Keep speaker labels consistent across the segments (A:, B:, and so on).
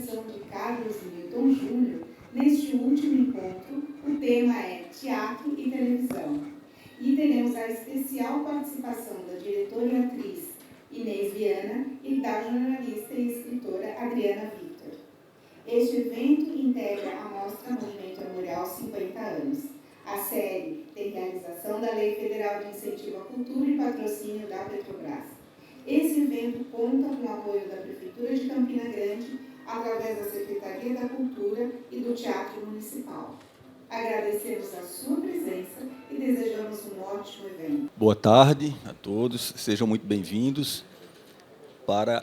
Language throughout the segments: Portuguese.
A: direção de Carlos Milton Júnior, neste último encontro, o tema é Teatro e Televisão. E teremos a especial participação da diretora e atriz Inês Viana e da jornalista e escritora Adriana Victor. Este evento integra a Mostra Movimento Armorial 50 anos. A série tem realização da Lei Federal de Incentivo à Cultura e patrocínio da Petrobras. Esse evento conta com o apoio da Prefeitura de Campina Grande, através da Secretaria da Cultura e do Teatro Municipal. Agradecemos a sua presença e desejamos um ótimo evento.
B: Boa tarde a todos, sejam muito bem-vindos para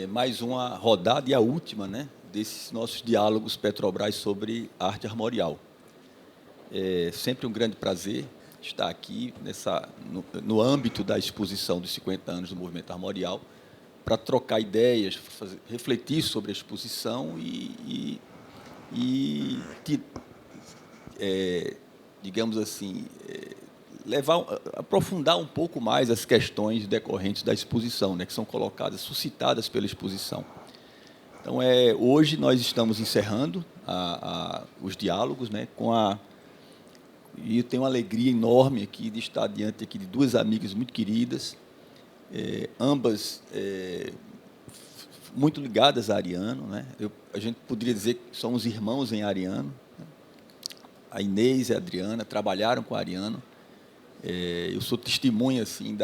B: mais uma rodada e a última, né, desses nossos diálogos Petrobras sobre arte armorial. É sempre um grande prazer estar aqui no âmbito da exposição dos 50 anos do movimento armorial, para trocar ideias, refletir sobre a exposição digamos assim, aprofundar um pouco mais as questões decorrentes da exposição, né, que são colocadas, suscitadas pela exposição. Então, hoje nós estamos encerrando os diálogos, né, e eu tenho uma alegria enorme aqui de estar diante aqui de duas amigas muito queridas, ambas muito ligadas a Ariano, né? A gente poderia dizer que somos irmãos em Ariano. A Inês e a Adriana trabalharam com a Ariano. Eu sou testemunha assim,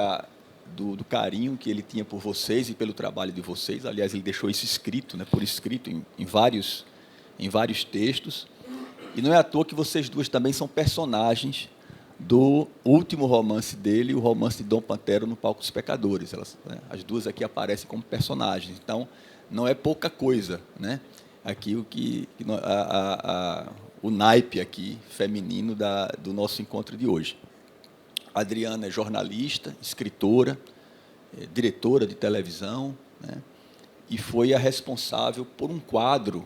B: do carinho que ele tinha por vocês e pelo trabalho de vocês. Aliás, ele deixou isso escrito, né, por escrito, em vários textos. E não é à toa que vocês duas também são personagens do último romance dele, o romance de Dom Pantero no Palco dos Pecadores. As duas aqui aparecem como personagens. Então, não é pouca coisa, né? Aqui o naipe aqui feminino do nosso encontro de hoje. A Adriana é jornalista, escritora, diretora de televisão, né? E foi a responsável por um quadro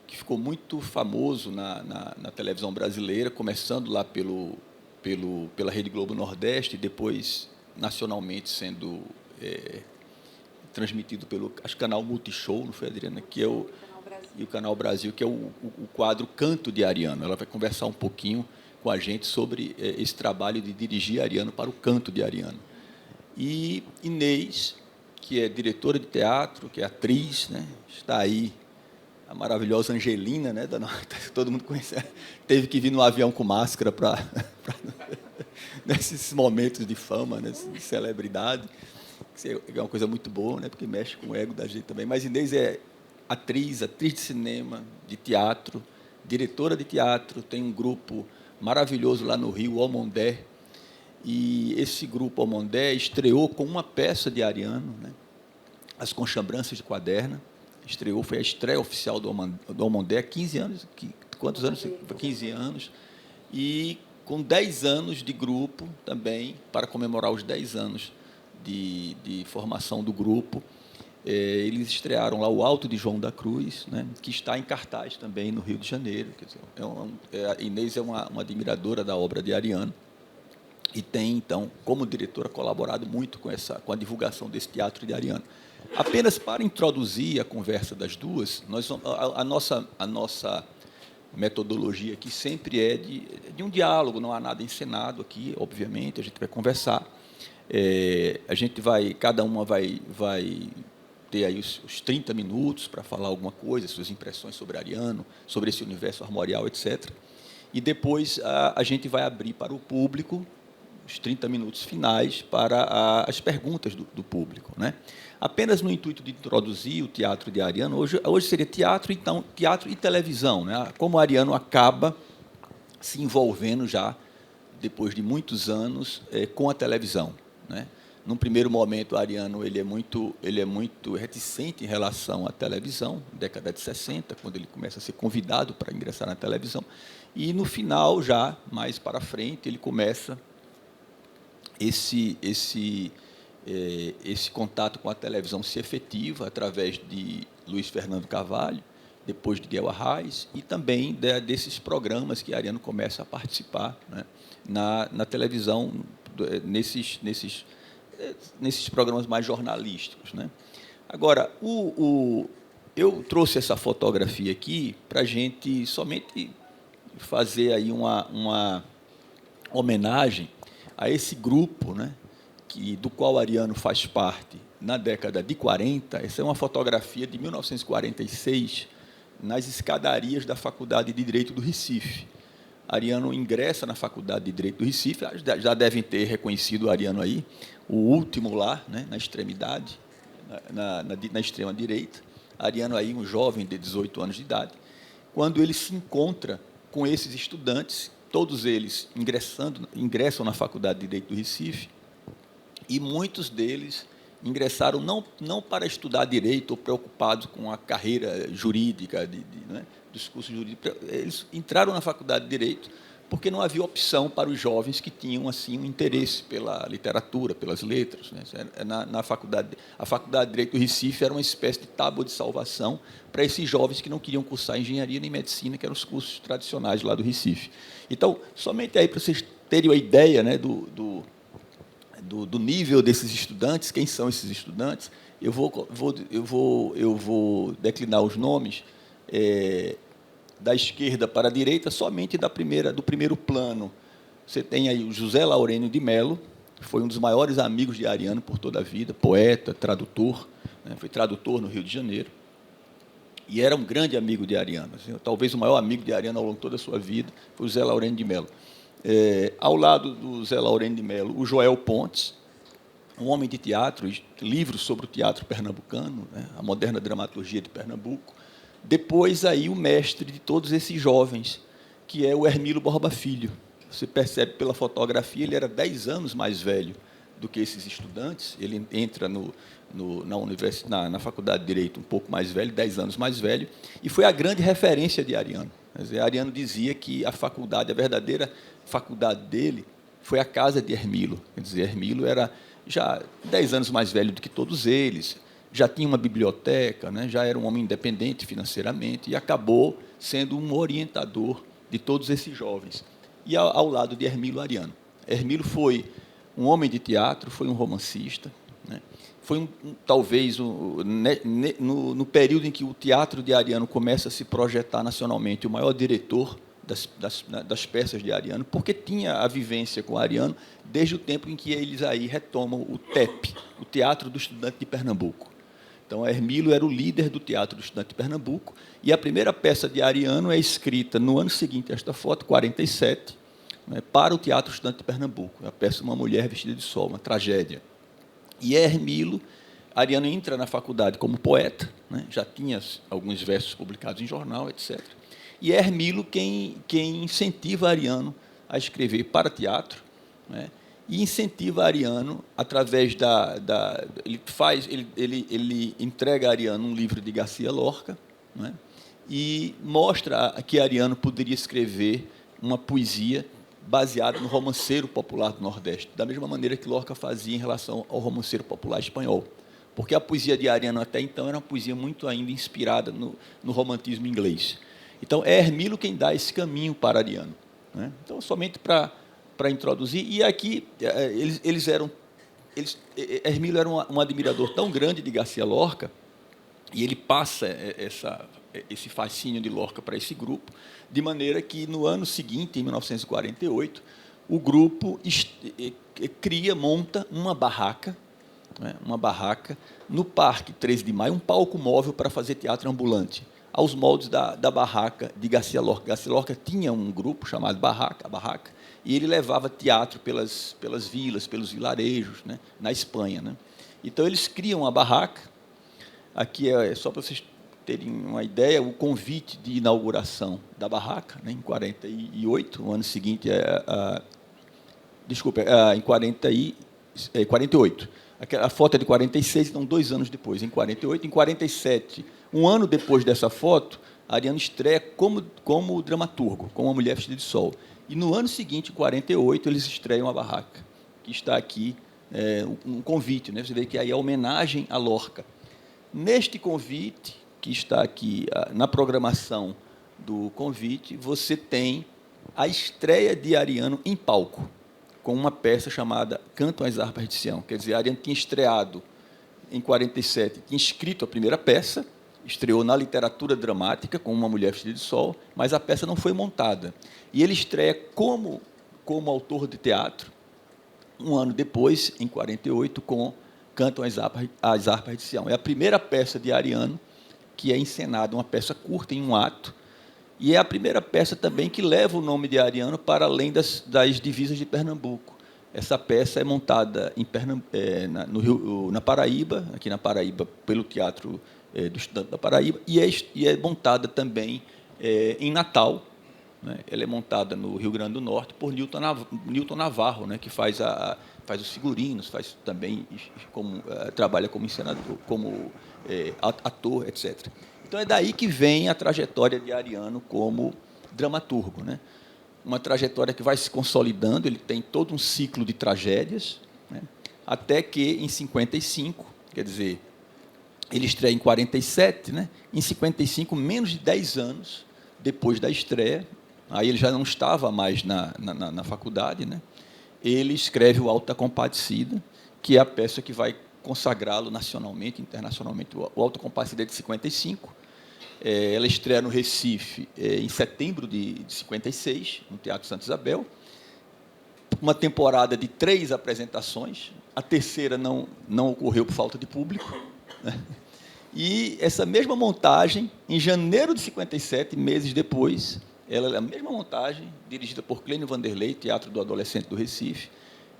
B: que ficou muito famoso na televisão brasileira, começando lá pela Rede Globo Nordeste, e depois nacionalmente sendo transmitido pelo canal Multishow, não foi, Adriana? E o Canal Brasil, que é o quadro Canto de Ariano. Ela vai conversar um pouquinho com a gente sobre esse trabalho de dirigir Ariano para o Canto de Ariano. E Inês, que é diretora de teatro, que é atriz, né? Está aí a maravilhosa Angelina, né? Todo mundo conhece, teve que vir no avião com máscara nesses momentos de fama, né? De celebridade, que é uma coisa muito boa, né? Porque mexe com o ego da gente também. Mas Inês é atriz de cinema, de teatro, diretora de teatro, tem um grupo maravilhoso lá no Rio, o Almondé, e esse grupo Almondé estreou com uma peça de Ariano, né? As Conchambranças de Quaderna. Foi a estreia oficial do Almondé há 15 anos. Quantos anos? 15 anos. E com 10 anos de grupo também, para comemorar os 10 anos de formação do grupo, eles estrearam lá o Alto de João da Cruz, né, que está em cartaz também no Rio de Janeiro. Quer dizer, a Inês é uma admiradora da obra de Ariano e tem, então, como diretora, colaborado muito com a divulgação desse teatro de Ariano. Apenas para introduzir a conversa das duas, a nossa metodologia aqui sempre é de um diálogo, não há nada encenado aqui, obviamente, a gente vai conversar. Cada uma vai ter aí os 30 minutos para falar alguma coisa, suas impressões sobre Ariano, sobre esse universo armorial, etc. E depois a gente vai abrir para o público os 30 minutos finais para as perguntas do público, né? Apenas no intuito de introduzir o teatro de Ariano, hoje seria teatro e televisão, né? Como Ariano acaba se envolvendo já, depois de muitos anos, com a televisão, né? Num primeiro momento, o Ariano ele é muito reticente em relação à televisão, década de 60, quando ele começa a ser convidado para ingressar na televisão, e no final, já mais para frente, ele começa esse contato com a televisão se efetiva através de Luiz Fernando Carvalho, depois de Guelra Reis, e também desses programas que Ariano começa a participar, né, na televisão, nesses programas mais jornalísticos, né? Agora, eu trouxe essa fotografia aqui para a gente somente fazer aí uma homenagem a esse grupo, né, do qual Ariano faz parte na década de 40. Essa é uma fotografia de 1946, nas escadarias da Faculdade de Direito do Recife. Ariano ingressa na Faculdade de Direito do Recife, já devem ter reconhecido o Ariano aí, o último lá, né, na extremidade, na extrema-direita. Ariano aí, um jovem de 18 anos de idade, quando ele se encontra com esses estudantes, todos eles ingressam na Faculdade de Direito do Recife, e muitos deles ingressaram não para estudar direito ou preocupados com a carreira jurídica, né, dos cursos jurídicos. Eles entraram na Faculdade de Direito porque não havia opção para os jovens que tinham assim um interesse pela literatura, pelas letras, né? A Faculdade de Direito do Recife era uma espécie de tábua de salvação para esses jovens que não queriam cursar engenharia nem medicina, que eram os cursos tradicionais lá do Recife. Então, somente aí para vocês terem uma ideia, né, do nível desses estudantes, quem são esses estudantes, eu vou declinar os nomes da esquerda para a direita, somente do primeiro plano. Você tem aí o José Laurênio de Mello, que foi um dos maiores amigos de Ariano por toda a vida, poeta, tradutor, né, foi tradutor no Rio de Janeiro, e era um grande amigo de Ariano, assim, talvez o maior amigo de Ariano ao longo de toda a sua vida, foi o José Laurênio de Mello. Ao lado do José Laurênio de Mello, o Joel Pontes, um homem de teatro, livros sobre o teatro pernambucano, né, a moderna dramaturgia de Pernambuco. Depois, aí, o mestre de todos esses jovens, que é o Hermílio Borba Filho. Você percebe pela fotografia, ele era 10 anos mais velho do que esses estudantes. Ele entra na Faculdade de Direito um pouco mais velho, 10 anos mais velho, e foi a grande referência de Ariano. Quer dizer, Ariano dizia que a verdadeira faculdade dele, foi a casa de Hermílio. Quer dizer, Hermílio era já 10 anos mais velho do que todos eles, já tinha uma biblioteca, né, já era um homem independente financeiramente, e acabou sendo um orientador de todos esses jovens. E ao lado de Hermílio Ariano. Hermílio foi um homem de teatro, foi um romancista, né, foi talvez no período em que o teatro de Ariano começa a se projetar nacionalmente, o maior diretor das peças de Ariano, porque tinha a vivência com Ariano desde o tempo em que eles aí retomam o TEP, o Teatro do Estudante de Pernambuco. Então, Hermílio era o líder do Teatro do Estudante de Pernambuco, e a primeira peça de Ariano é escrita no ano seguinte a esta foto, 47, né, para o Teatro do Estudante de Pernambuco. A peça Uma Mulher Vestida de Sol, uma tragédia. E Hermílio, Ariano entra na faculdade como poeta, né, já tinha alguns versos publicados em jornal, etc. E é Hermílio quem incentiva Ariano a escrever para teatro, né, e incentiva Ariano através ele entrega a Ariano um livro de Garcia Lorca, né, e mostra que Ariano poderia escrever uma poesia baseada no romanceiro popular do Nordeste, da mesma maneira que Lorca fazia em relação ao romanceiro popular espanhol, porque a poesia de Ariano até então era uma poesia muito ainda inspirada no romantismo inglês. Então, é Hermílio quem dá esse caminho para Ariano, né? Então, somente para introduzir. E aqui, Hermílio era um admirador tão grande de Garcia Lorca, e ele passa esse fascínio de Lorca para esse grupo, de maneira que, no ano seguinte, em 1948, o grupo monta uma barraca, né, no Parque 13 de Maio, um palco móvel para fazer teatro ambulante, aos moldes da barraca de Garcia Lorca. Garcia Lorca tinha um grupo chamado a Barraca, e ele levava teatro pelas vilas, pelos vilarejos, né, na Espanha, né? Então, eles criam a barraca. Aqui é só para vocês terem uma ideia, o convite de inauguração da barraca, né, em 48, o ano seguinte, em 48. A foto é de 46, então 2 anos depois, em 48. Em 47, um ano depois dessa foto, Ariano estreia como dramaturgo, como Uma Mulher Vestida de Sol. E no ano seguinte, em 48, eles estreiam a barraca, que está aqui, um convite, né? Você vê que aí é homenagem a Lorca. Neste convite, que está aqui na programação do convite, você tem a estreia de Ariano em palco, com uma peça chamada Cantam as Harpas de Sião. Quer dizer, Ariano tinha estreado em 47, tinha escrito a primeira peça, estreou na literatura dramática com Uma Mulher Vestida de Sol, mas a peça não foi montada. E ele estreia como autor de teatro, um ano depois, em 48, com Cantam as Harpas de Sião. É a primeira peça de Ariano que é encenada, uma peça curta, em um ato, e é a primeira peça também que leva o nome de Ariano para além das divisas de Pernambuco. Essa peça é montada na Paraíba, aqui na Paraíba, pelo Teatro do Estudante da Paraíba, e é montada também em Natal, né? Ela é montada no Rio Grande do Norte por Newton Navarro, né? Que faz os figurinos, faz também trabalha como encenador, como ator, etc. Então é daí que vem a trajetória de Ariano como dramaturgo, né? Uma trajetória que vai se consolidando, ele tem todo um ciclo de tragédias, né? Até que, em 55, quer dizer, ele estreia em 47, né? Em 55, menos de 10 anos depois da estreia, aí ele já não estava mais na faculdade, né? Ele escreve o Auto da Compadecida, que é a peça que vai consagrá-lo nacionalmente, internacionalmente. O Auto da Compadecida é de 55, ela estreia no Recife em setembro de 56, no Teatro Santa Isabel, uma temporada de 3 apresentações, a terceira não ocorreu por falta de público, né? E essa mesma montagem, em janeiro de 57, meses depois, ela é a mesma montagem, dirigida por Clênio Vanderlei, Teatro do Adolescente do Recife.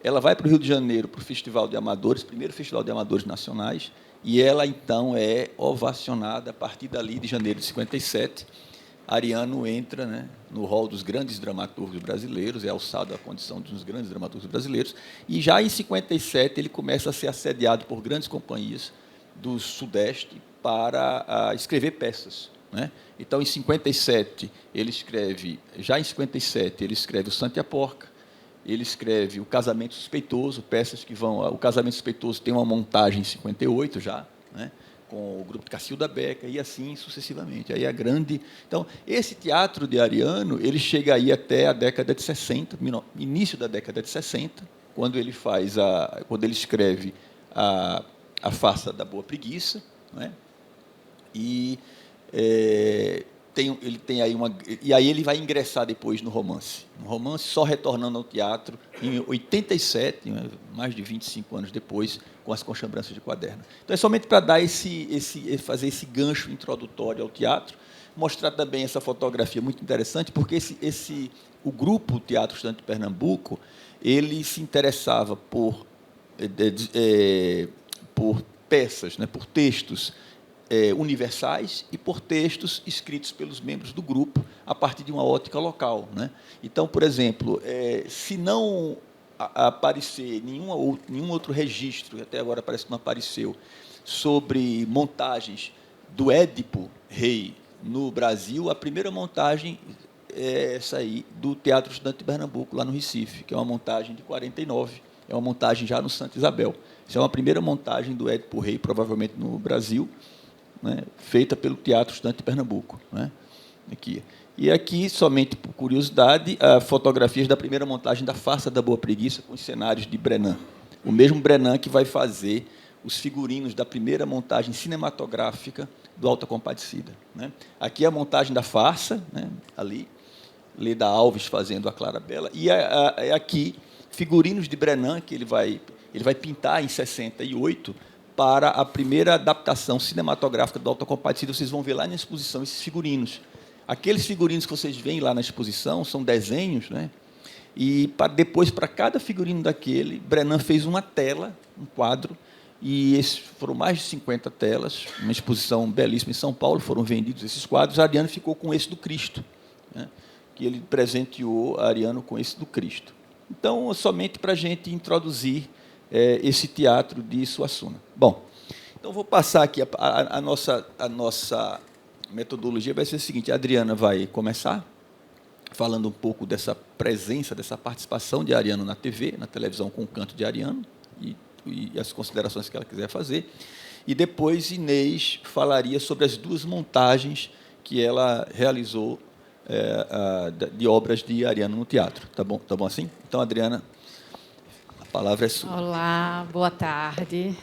B: Ela vai para o Rio de Janeiro, para o Festival de Amadores, primeiro Festival de Amadores Nacionais, e ela, então, é ovacionada a partir dali, de janeiro de 57. Ariano entra, né, no rol dos grandes dramaturgos brasileiros, é alçado à condição de um dos grandes dramaturgos brasileiros, e já em 57 ele começa a ser assediado por grandes companhias do Sudeste para escrever peças, né? Então, em 57, ele escreve o Santa e a Porca, ele escreve o Casamento Suspeitoso, peças que vão... O Casamento Suspeitoso tem uma montagem em 58 já, né? Com o grupo de Cacilda Beca, e assim sucessivamente. Aí a grande... Então, esse teatro de Ariano, ele chega aí até a década de 60, início da década de 60, quando ele escreve a Farsa da Boa Preguiça, né? E ele tem aí e aí ele vai ingressar depois no romance, só retornando ao teatro em 87, né, mais de 25 anos depois, com As Conchambranças de Quaderno. Então é somente para dar fazer esse gancho introdutório ao teatro, mostrar também essa fotografia muito interessante, porque o grupo Teatro Estudante de Pernambuco, ele se interessava por peças, né, por textos universais e por textos escritos pelos membros do grupo a partir de uma ótica local, né? Então, por exemplo, se não aparecer nenhum outro registro, até agora parece que não apareceu, sobre montagens do Édipo Rei no Brasil, a primeira montagem é essa aí, do Teatro Estudante de Pernambuco, lá no Recife, que é uma montagem de 49, é uma montagem já no Santa Isabel. Isso é uma primeira montagem do Édipo Rei, provavelmente no Brasil, né, feita pelo Teatro Estudante de Pernambuco, né, aqui. E aqui, somente por curiosidade, fotografias da primeira montagem da Farsa da Boa Preguiça, com os cenários de Brenan. O mesmo Brenan que vai fazer os figurinos da primeira montagem cinematográfica do Auto da Compadecida, né. Aqui é a montagem da Farsa, né, ali, Leda Alves fazendo a Clarabella, e aqui, figurinos de Brenan, que ele vai pintar em 68, para a primeira adaptação cinematográfica do Auto da Compadecida. Vocês vão ver lá na exposição esses figurinos. Aqueles figurinos que vocês veem lá na exposição são desenhos, né? E depois, para cada figurino daquele, Brenan fez uma tela, um quadro, e foram mais de 50 telas, uma exposição belíssima em São Paulo, foram vendidos esses quadros. Ariano ficou com esse do Cristo, né? Que ele presenteou Ariano com esse do Cristo. Então, somente para a gente introduzir esse teatro de Suassuna. Bom, então vou passar aqui a nossa metodologia vai ser a seguinte: a Adriana vai começar falando um pouco dessa presença, dessa participação de Ariano na TV, na televisão, com o canto de Ariano, e as considerações que ela quiser fazer, e depois Inês falaria sobre as 2 montagens que ela realizou de obras de Ariano no teatro. Tá bom assim? Então, Adriana, a palavra é sua.
C: Olá, boa tarde.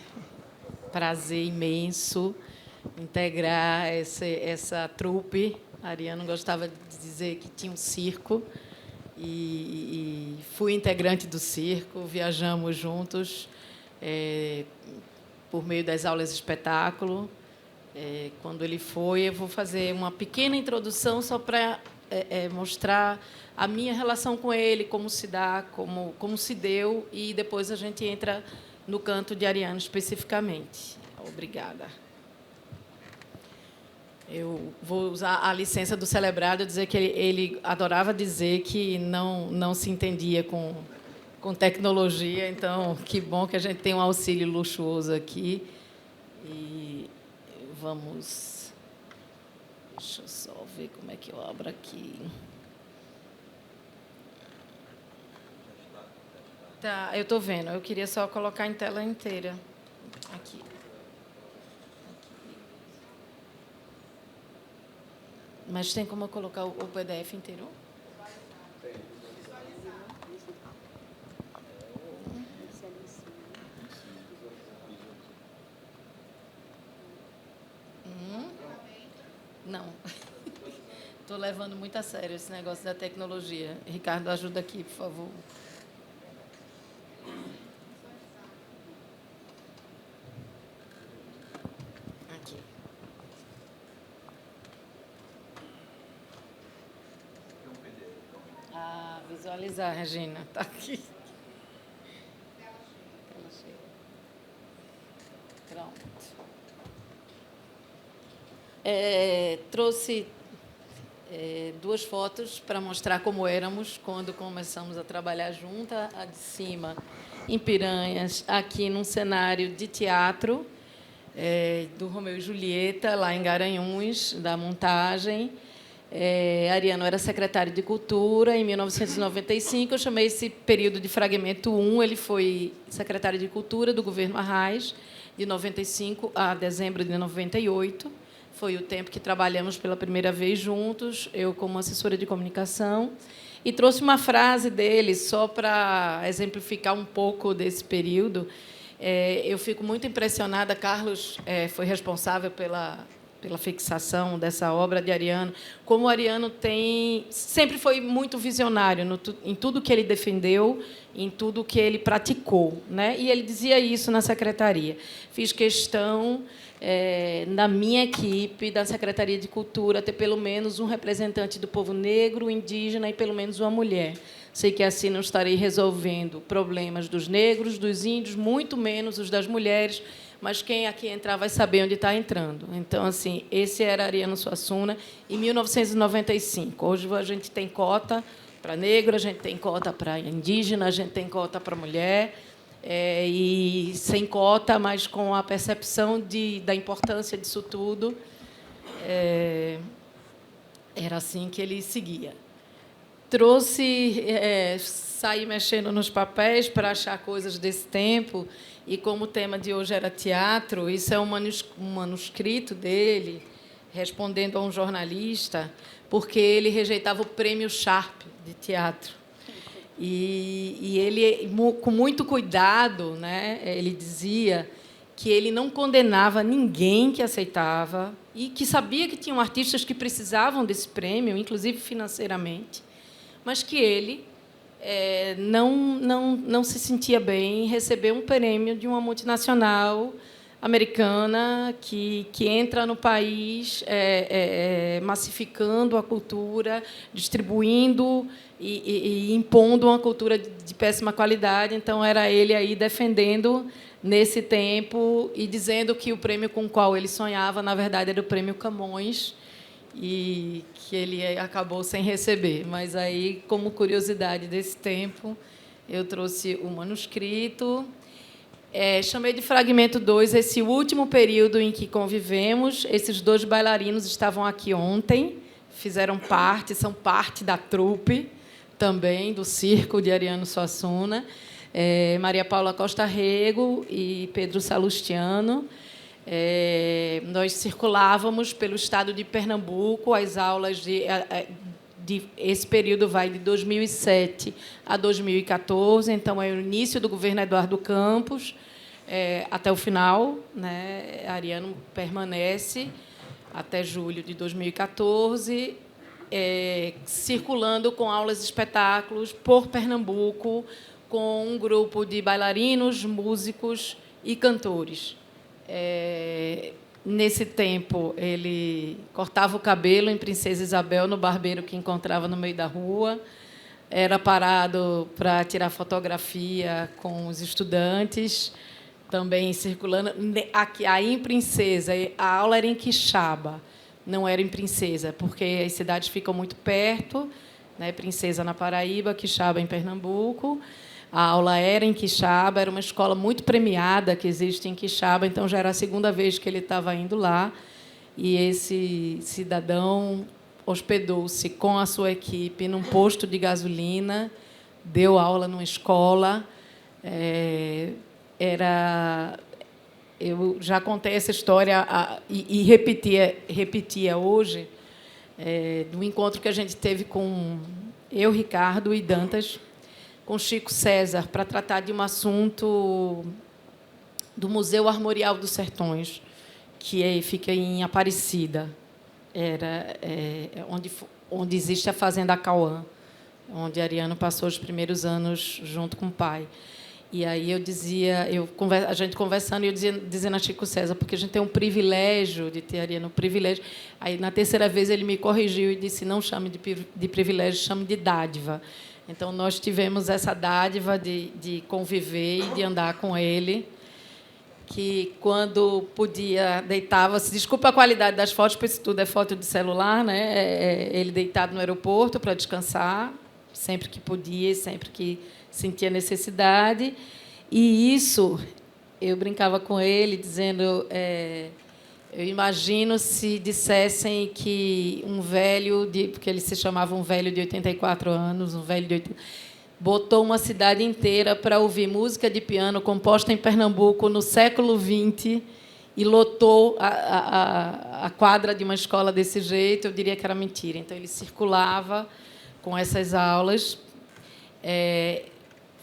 C: Prazer imenso integrar essa trupe. Ariano gostava de dizer que tinha um circo, e fui integrante do circo, viajamos juntos por meio das aulas de espetáculo. Quando ele foi, eu vou fazer uma pequena introdução só para mostrar a minha relação com ele, como se dá, como se deu, e depois a gente entra no canto de Ariano especificamente. Obrigada. Eu vou usar a licença do celebrado, dizer que ele adorava dizer que não se entendia com tecnologia, então, que bom que a gente tem um auxílio luxuoso aqui. E vamos... Deixa eu só ver como é que eu abro aqui. Tá, eu estou vendo. Eu queria só colocar em tela inteira. Aqui. Mas tem como eu colocar o PDF inteiro? Não. Estou levando muito a sério esse negócio da tecnologia. Ricardo, ajuda aqui, por favor. Aqui. Ah, visualizar, Regina. Está aqui. Pronto. Trouxe duas fotos para mostrar como éramos quando começamos a trabalhar juntas. A de cima, em Piranhas, aqui num cenário de teatro, do Romeu e Julieta, lá em Garanhuns, da montagem. Ariano era secretário de Cultura. Em 1995, eu chamei esse período de fragmento 1. Ele foi secretário de Cultura do governo Arraes, de 95 a dezembro de 98. Foi o tempo que trabalhamos pela primeira vez juntos, eu como assessora de comunicação. E trouxe uma frase dele, só para exemplificar um pouco desse período. Eu fico muito impressionada. Carlos foi responsável pela fixação dessa obra de Ariano. Como o Ariano sempre foi muito visionário em tudo que ele defendeu, em tudo que ele praticou, né? E ele dizia isso na secretaria. Fiz questão, na minha equipe da Secretaria de Cultura, ter pelo menos um representante do povo negro, indígena e pelo menos uma mulher. Sei que assim não estarei resolvendo problemas dos negros, dos índios, muito menos os das mulheres, mas quem aqui entrar vai saber onde está entrando. Então, assim, esse era Ariano Suassuna, em 1995. Hoje a gente tem cota para negro, a gente tem cota para indígena, a gente tem cota para mulher, e sem cota, mas com a percepção da importância disso tudo, era assim que ele seguia. Saí mexendo nos papéis para achar coisas desse tempo, e como o tema de hoje era teatro, isso é um manuscrito dele, respondendo a um jornalista, porque ele rejeitava o prêmio Sharp de teatro. E ele, com muito cuidado, né, ele dizia que ele não condenava ninguém que aceitava e que sabia que tinham artistas que precisavam desse prêmio, inclusive financeiramente, mas que ele não se sentia bem em receber um prêmio de uma multinacional americana que entra no país massificando a cultura, distribuindo e impondo uma cultura de péssima qualidade. Então, era ele aí defendendo nesse tempo e dizendo que o prêmio com o qual ele sonhava, na verdade, era o Prêmio Camões, e que ele acabou sem receber. Mas aí, como curiosidade desse tempo, eu trouxe o manuscrito. Chamei de Fragmento 2 esse último período em que convivemos. Esses dois bailarinos estavam aqui ontem, são parte da trupe também, do circo de Ariano Suassuna. Maria Paula Costa Rego e Pedro Salustiano. Nós circulávamos pelo estado de Pernambuco. As aulas esse período vai de 2007 a 2014, então é o início do governo Eduardo Campos. até o final, né? Ariano permanece até julho de 2014, circulando com aulas e espetáculos por Pernambuco, com um grupo de bailarinos, músicos e cantores. Nesse tempo, ele cortava o cabelo em Princesa Isabel, no barbeiro que encontrava no meio da rua, era parado para tirar fotografia com os estudantes, também circulando. Aí, em Princesa, a aula era em Quixaba, não era em Princesa, porque as cidades ficam muito perto, né? Princesa na Paraíba, Quixaba em Pernambuco. A aula era em Quixaba, era uma escola muito premiada que existe em Quixaba, então já era a segunda vez que ele estava indo lá. E esse cidadão hospedou-se com a sua equipe num posto de gasolina, deu aula numa escola. Eu já contei essa história e repetia hoje, do encontro que a gente teve com eu, Ricardo e Dantas, com Chico César, para tratar de um assunto do Museu Armorial dos Sertões, que fica em Aparecida, onde existe a Fazenda Cauã, onde Ariano passou os primeiros anos junto com o pai. E aí a gente conversando, e eu dizendo a Chico César, porque a gente tem um privilégio de ter Ariano, um privilégio. Aí, na terceira vez, ele me corrigiu e disse: não chame de privilégio, chame de dádiva. Então, nós tivemos essa dádiva de conviver e de andar com ele, que, quando podia, deitava-se. Desculpa a qualidade das fotos, porque isso tudo é foto de celular, né? Ele deitado no aeroporto para descansar, sempre que podia, sempre que sentia necessidade. E isso, eu brincava com ele, dizendo... eu imagino se dissessem que um velho, porque ele se chamava um velho de 84 anos, botou uma cidade inteira para ouvir música de piano composta em Pernambuco no século XX e lotou a quadra de uma escola desse jeito, eu diria que era mentira. Então, ele circulava com essas aulas.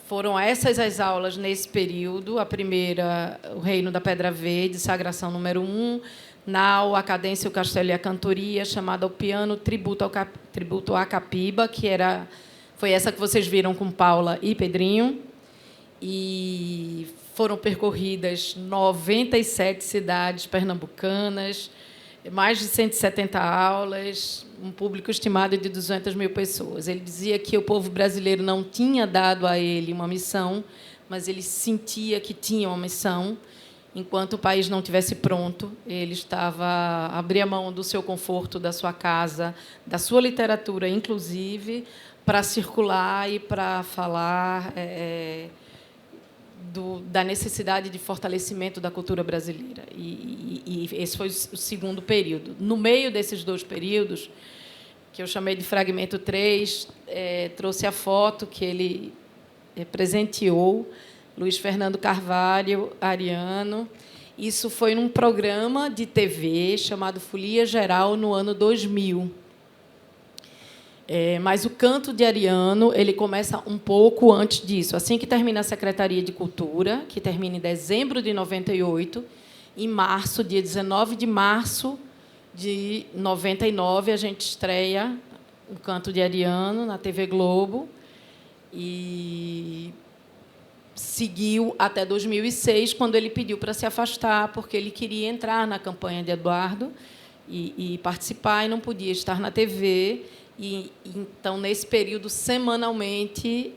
C: Foram essas as aulas nesse período. A primeira, o Reino da Pedra Verde, Sagração número 1, Nau, a Cadência, o Castelo e a Cantoria, chamada ao piano Tributo à Capiba, foi essa que vocês viram com Paula e Pedrinho. E foram percorridas 97 cidades pernambucanas, mais de 170 aulas, um público estimado de 200 mil pessoas. Ele dizia que o povo brasileiro não tinha dado a ele uma missão, mas ele sentia que tinha uma missão. Enquanto o país não estivesse pronto, ele abria mão do seu conforto, da sua casa, da sua literatura, inclusive, para circular e para falar da necessidade de fortalecimento da cultura brasileira. E esse foi o segundo período. No meio desses dois períodos, que eu chamei de Fragmento 3, trouxe a foto que ele presenteou Luiz Fernando Carvalho, Ariano. Isso foi num programa de TV chamado Folia Geral, no ano 2000. Mas o canto de Ariano ele começa um pouco antes disso. Assim que termina a Secretaria de Cultura, que termina em dezembro de 98, em março, dia 19 de março de 99, a gente estreia o canto de Ariano na TV Globo e seguiu até 2006, quando ele pediu para se afastar, porque ele queria entrar na campanha de Eduardo e participar, e não podia estar na TV. Então, nesse período, semanalmente,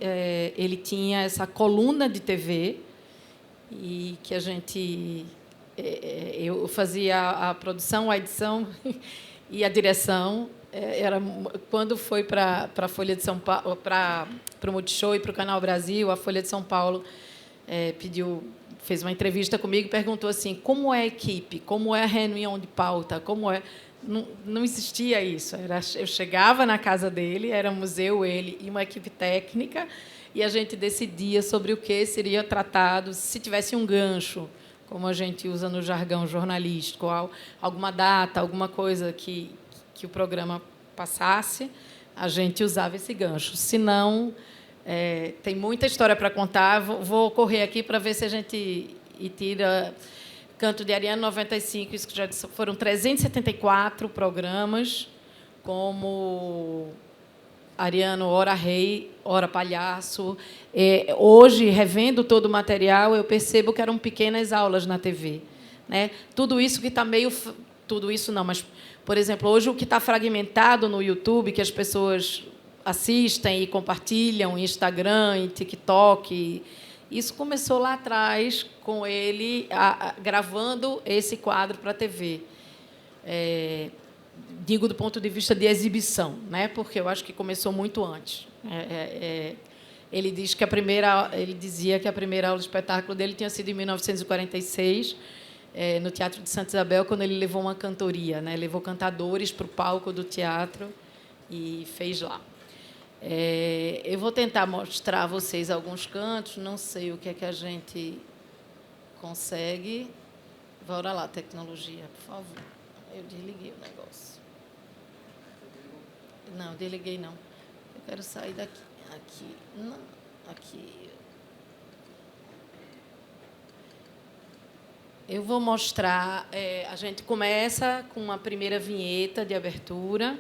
C: ele tinha essa coluna de TV, e que eu fazia a produção, a edição e a direção. Quando foi para a Folha de São Paulo, para o Multishow e para o Canal Brasil, a Folha de São Paulo fez uma entrevista comigo e perguntou assim: como é a equipe, como é a reunião de pauta, como é. Não existia isso. Eu chegava na casa dele, éramos eu, ele e uma equipe técnica, e a gente decidia sobre o que seria tratado, se tivesse um gancho, como a gente usa no jargão jornalístico, alguma data, alguma coisa que o programa passasse, a gente usava esse gancho. Se não, tem muita história para contar. Vou correr aqui para ver se a gente e tira Canto de Ariano 95, isso que já disse, foram 374 programas, como Ariano, ora rei, ora palhaço. Hoje, revendo todo o material, eu percebo que eram pequenas aulas na TV, né? Tudo isso que está meio... Tudo isso não, mas, por exemplo, hoje o que está fragmentado no YouTube, que as pessoas assistem e compartilham em Instagram, em TikTok, isso começou lá atrás, com ele gravando esse quadro para a TV. Digo do ponto de vista de exibição, né? Porque eu acho que começou muito antes. Ele dizia que a primeira aula de espetáculo dele tinha sido em 1946, no Teatro de Santa Isabel, quando ele levou uma cantoria, né? Levou cantadores para o palco do teatro e fez lá. Eu vou tentar mostrar a vocês alguns cantos, não sei o que é que a gente consegue. Bora lá, tecnologia, por favor. Eu desliguei o negócio. Não, desliguei não. Eu quero sair daqui. Aqui. Não, aqui. Eu vou mostrar... a gente começa com uma primeira vinheta de abertura.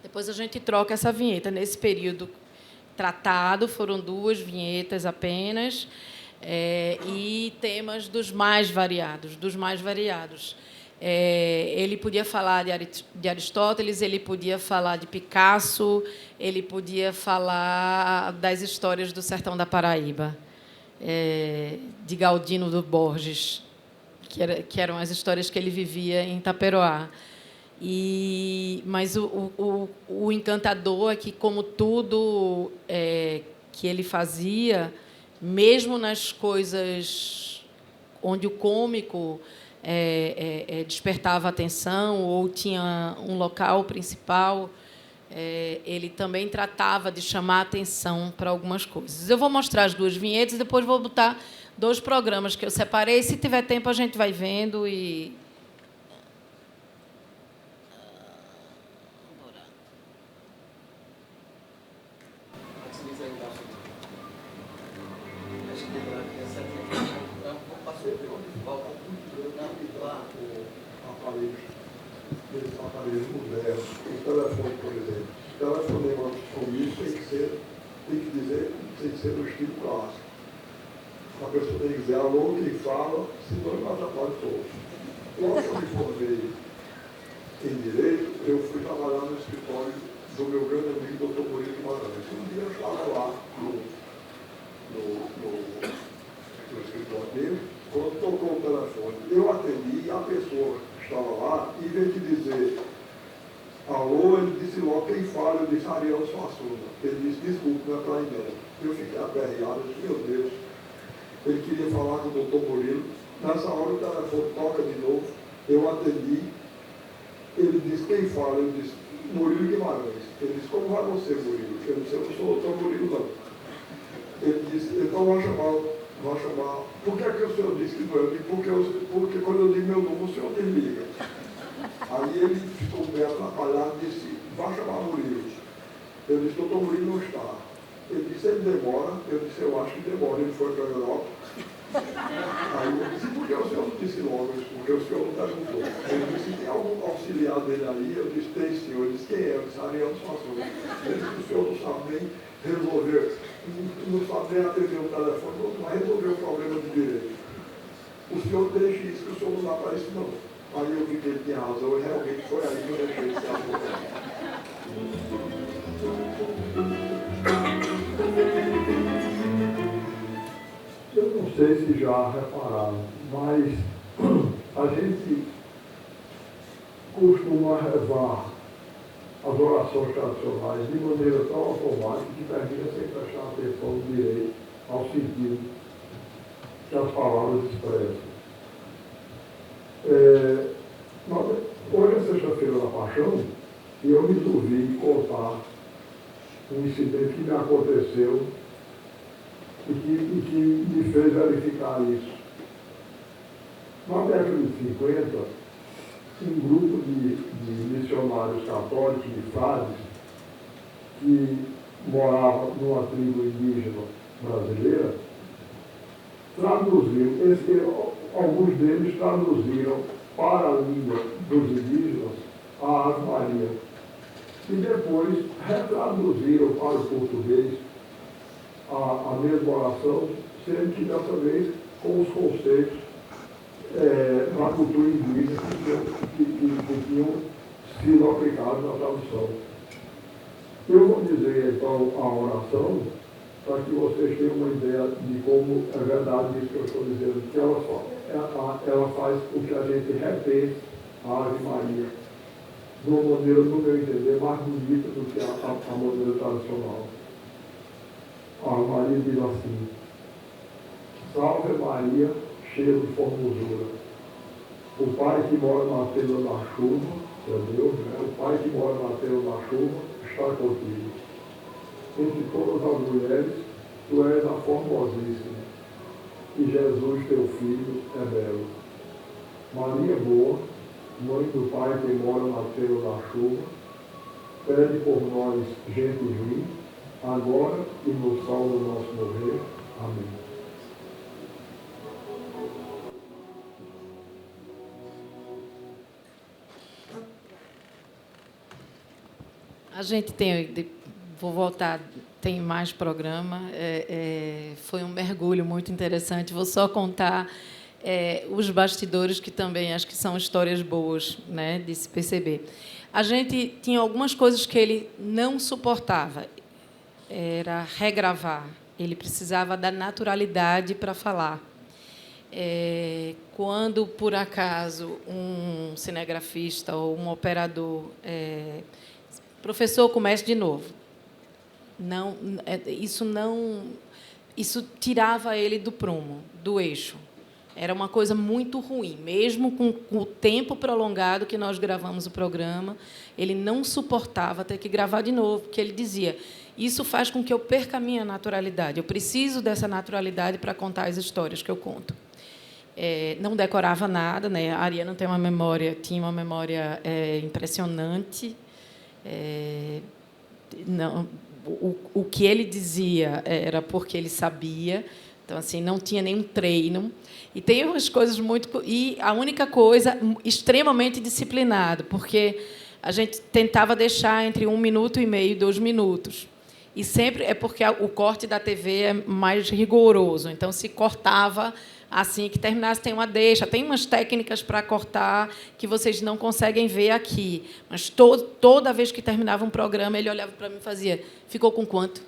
C: Depois a gente troca essa vinheta. Nesse período tratado, foram 2 vinhetas apenas, e temas dos mais variados. Ele podia falar de Aristóteles, ele podia falar de Picasso, ele podia falar das histórias do sertão da Paraíba, de Galdino do Borges, que eram as histórias que ele vivia em Taperoá. Mas o encantador é que, como tudo que ele fazia, mesmo nas coisas onde o cômico despertava atenção ou tinha um local principal, ele também tratava de chamar atenção para algumas coisas. Eu vou mostrar as 2 vinhetas e depois vou botar 2 programas que eu separei. Se tiver tempo, a gente vai vendo e...
D: Aparelhos modernos, o telefone, por exemplo. O telefonema comigo tem que dizer, tem que ser no estilo clássico. A pessoa tem que dizer alô, quem fala, senão eu atrapalho todos. Logo que eu me formei em Direito, eu fui trabalhar no escritório do meu grande amigo, Dr. Murilo Guimarães. Um dia eu estava lá no escritório dele, quando tocou o telefone, eu atendi, a pessoa estava lá, e em vez de dizer alô, ele disse logo quem fala, eu disse Ariano Suassuna. Ele disse, desculpe, não é para ir mesmo. Eu fiquei aperreado, eu disse, meu Deus, ele queria falar com o doutor Murilo. Nessa hora o telefone toca de novo, eu atendi, ele disse quem fala, eu disse Murilo Guimarães. Ele disse, como vai você, Murilo? Eu disse, eu não sou o doutor Murilo, não. Ele disse, então vai chamar. Por que é que o senhor disse que não? Eu disse, porque quando eu digo meu nome, o senhor desliga. Aí ele ficou bem atrapalhado e disse, vai chamar Murilo. Eu disse, doutor Murilo não está. Ele disse, ele demora. Eu disse, eu acho que demora. Ele foi para a Europa. Aí eu disse, por que o senhor não disse logo isso? Porque o senhor não perguntou. Ele disse, tem algum auxiliar dele aí? Eu disse, tem senhor. Ele disse, quem é? Eu disse, Ariano Suassuna. Ele disse, o senhor não sabe nem resolver, não sabe nem atender o telefone, não vai resolver o problema de direito. O senhor deixa isso, que o senhor não dá para isso, não. Aí eu vi que ele tinha razão, e realmente foi aí que eu deixei esse assunto. Eu não sei se já repararam, mas a gente costuma rezar as orações tradicionais de maneira tão automática que termina sem prestar atenção direito ao sentido que as palavras expressam. Hoje é sexta-feira da Paixão e eu resolvi contar um incidente que me aconteceu e que me fez verificar isso. Na década de 50, um grupo de missionários católicos, de frades, que moravam numa tribo indígena brasileira, traduziram, alguns deles traduziram para a língua dos indígenas a Ave Maria. E depois retraduziram para o português a mesma oração, sendo que dessa vez com os conceitos da cultura indígena que tinham sido aplicados na tradução. Eu vou dizer então a oração para que vocês tenham uma ideia de como é verdade isso que eu estou dizendo, que ela faz com que a gente repense a Ave Maria de uma maneira, no meu entender, mais bonita do que a maneira tradicional. A Ave Maria diz assim: Salve Maria, cheia de formosura. O Pai que mora na tenda da chuva, é Deus, né? O Pai que mora na tenda da chuva está contigo. Entre todas as mulheres, tu és a formosíssima, e Jesus, teu filho, é belo. Maria boa, mãe do Pai que mora na tenda da chuva, pede por nós, gente ruim, agora e no sol do nosso morrer. Amém.
C: A gente tem, vou voltar, tem mais programa. Foi um mergulho muito interessante. Vou só contar os bastidores, que também acho que são histórias boas, né, de se perceber. A gente tinha algumas coisas que ele não suportava. Era regravar. Ele precisava da naturalidade para falar. Quando, por acaso, um cinegrafista ou um operador... professor, comece de novo. Isso tirava ele do prumo, do eixo. Era uma coisa muito ruim. Mesmo com o tempo prolongado que nós gravamos o programa, ele não suportava ter que gravar de novo, porque ele dizia: isso faz com que eu perca a minha naturalidade. Eu preciso dessa naturalidade para contar as histórias que eu conto. Não decorava nada, né? A Ariana tinha uma memória impressionante. Não, o que ele dizia era porque ele sabia, então assim não tinha nenhum treino. E tem umas coisas muito, e a única coisa, extremamente disciplinado, porque a gente tentava deixar entre 1 minuto e meio e 2 minutos. E sempre é porque o corte da TV é mais rigoroso, então se cortava assim que terminasse. Tem uma deixa, tem umas técnicas para cortar que vocês não conseguem ver aqui, mas toda vez que terminava um programa, ele olhava para mim e fazia: ficou com quanto?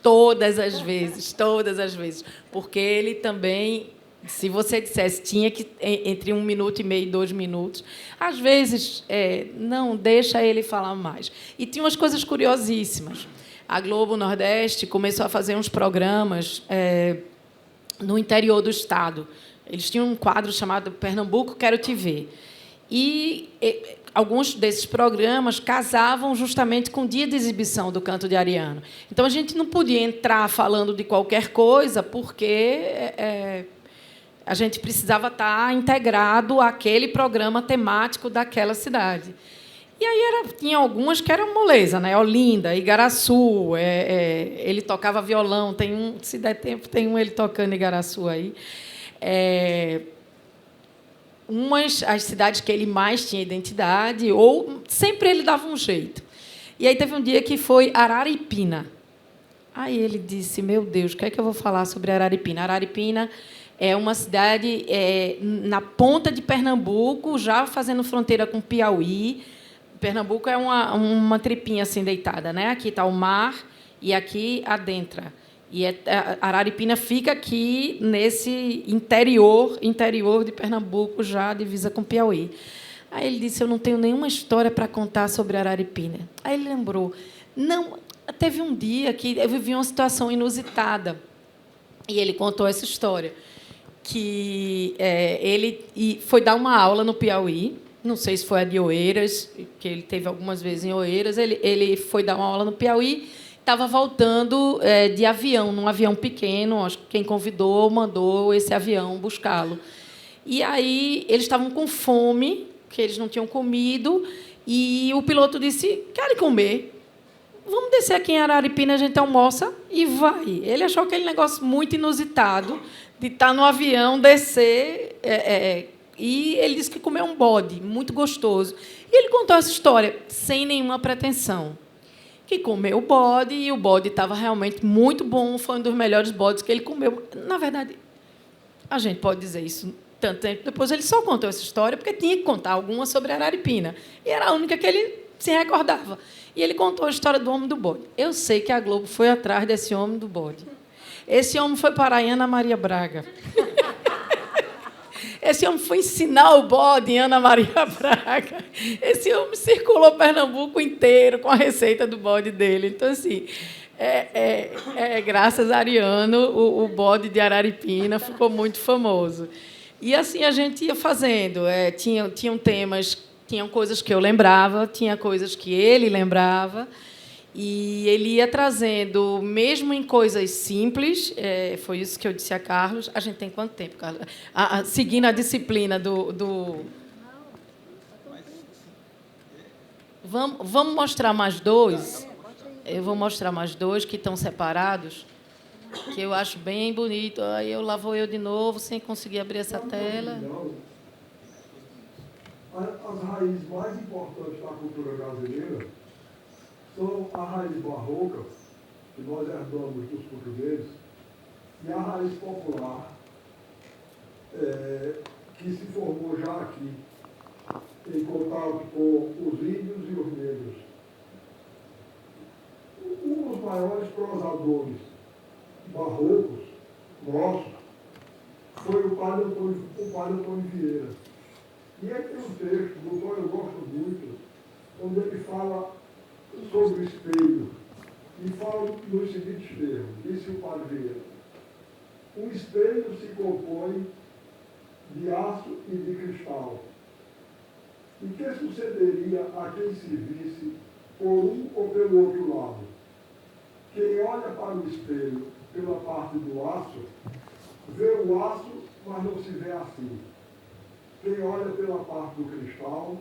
C: Todas as vezes, porque ele também, se você dissesse, tinha que entre 1 minuto e meio e 2 minutos, às vezes não deixa ele falar mais. E tinha umas coisas curiosíssimas. A Globo Nordeste começou a fazer uns programas no interior do estado. Eles tinham um quadro chamado Pernambuco Quero Te Ver. E alguns desses programas casavam justamente com o dia de exibição do Canto de Ariano. Então, a gente não podia entrar falando de qualquer coisa, porque a gente precisava estar integrado àquele programa temático daquela cidade. E aí tinha algumas que eram moleza, né? Olinda, Igaraçu, ele tocava violão, se der tempo, tem um ele tocando Igaraçu aí. As cidades que ele mais tinha identidade, ou sempre ele dava um jeito. E aí teve um dia que foi Araripina. Aí ele disse: meu Deus, o que é que eu vou falar sobre Araripina? Araripina é uma cidade na ponta de Pernambuco, já fazendo fronteira com Piauí. Pernambuco é uma tripinha assim deitada, né? Aqui está o mar e aqui adentra. E Araripina fica aqui nesse interior de Pernambuco, já divisa com Piauí. Aí ele disse: eu não tenho nenhuma história para contar sobre Araripina. Aí ele lembrou: não, teve um dia que eu vivi uma situação inusitada. E ele contou essa história, que ele foi dar uma aula no Piauí. Não sei se foi a de Oeiras, que ele teve algumas vezes em Oeiras. Ele foi dar uma aula no Piauí, estava voltando de avião, num avião pequeno. Acho que quem convidou mandou esse avião buscá-lo. E aí eles estavam com fome, que eles não tinham comido, e o piloto disse: querem comer? Vamos descer aqui em Araripina, a gente almoça e vai. Ele achou aquele negócio muito inusitado, de estar no avião, descer, e ele disse que comeu um bode muito gostoso. E ele contou essa história sem nenhuma pretensão. Que comeu o bode, e o bode estava realmente muito bom, foi um dos melhores bodes que ele comeu. Na verdade, a gente pode dizer isso tanto tempo depois, ele só contou essa história porque tinha que contar alguma sobre Araripina. E era a única que ele se recordava. E ele contou a história do homem do bode. Eu sei que a Globo foi atrás desse homem do bode. Esse homem foi para a Ana Maria Braga. Esse homem foi ensinar o bode em Ana Maria Braga. Esse homem circulou Pernambuco inteiro com a receita do bode dele. Então, assim, graças a Ariano, o bode de Araripina ficou muito famoso. E, assim, a gente ia fazendo. Tinham temas, tinham coisas que eu lembrava, tinha coisas que ele lembrava. E ele ia trazendo, mesmo em coisas simples, foi isso que eu disse a Carlos. A gente tem quanto tempo, Carlos? Seguindo a disciplina do... Vamos mostrar mais dois? Eu vou mostrar mais dois que estão separados, que eu acho bem bonito. Aí lá vou eu de novo, sem conseguir abrir essa tela.
D: As raízes mais importantes da cultura brasileira são a raiz barroca, que nós herdamos dos portugueses, e a raiz popular, que se formou já aqui, em contato com os índios e os negros. Um dos maiores prosadores barrocos nossos foi o padre Antônio Vieira. E aqui um texto, do qual eu gosto muito, onde ele fala sobre o espelho, e fala nos seguintes termos. Disse o padre Vieira: um espelho se compõe de aço e de cristal. E que sucederia a quem se visse por um ou pelo outro lado? Quem olha para o espelho pela parte do aço, vê o aço, mas não se vê assim. Quem olha pela parte do cristal,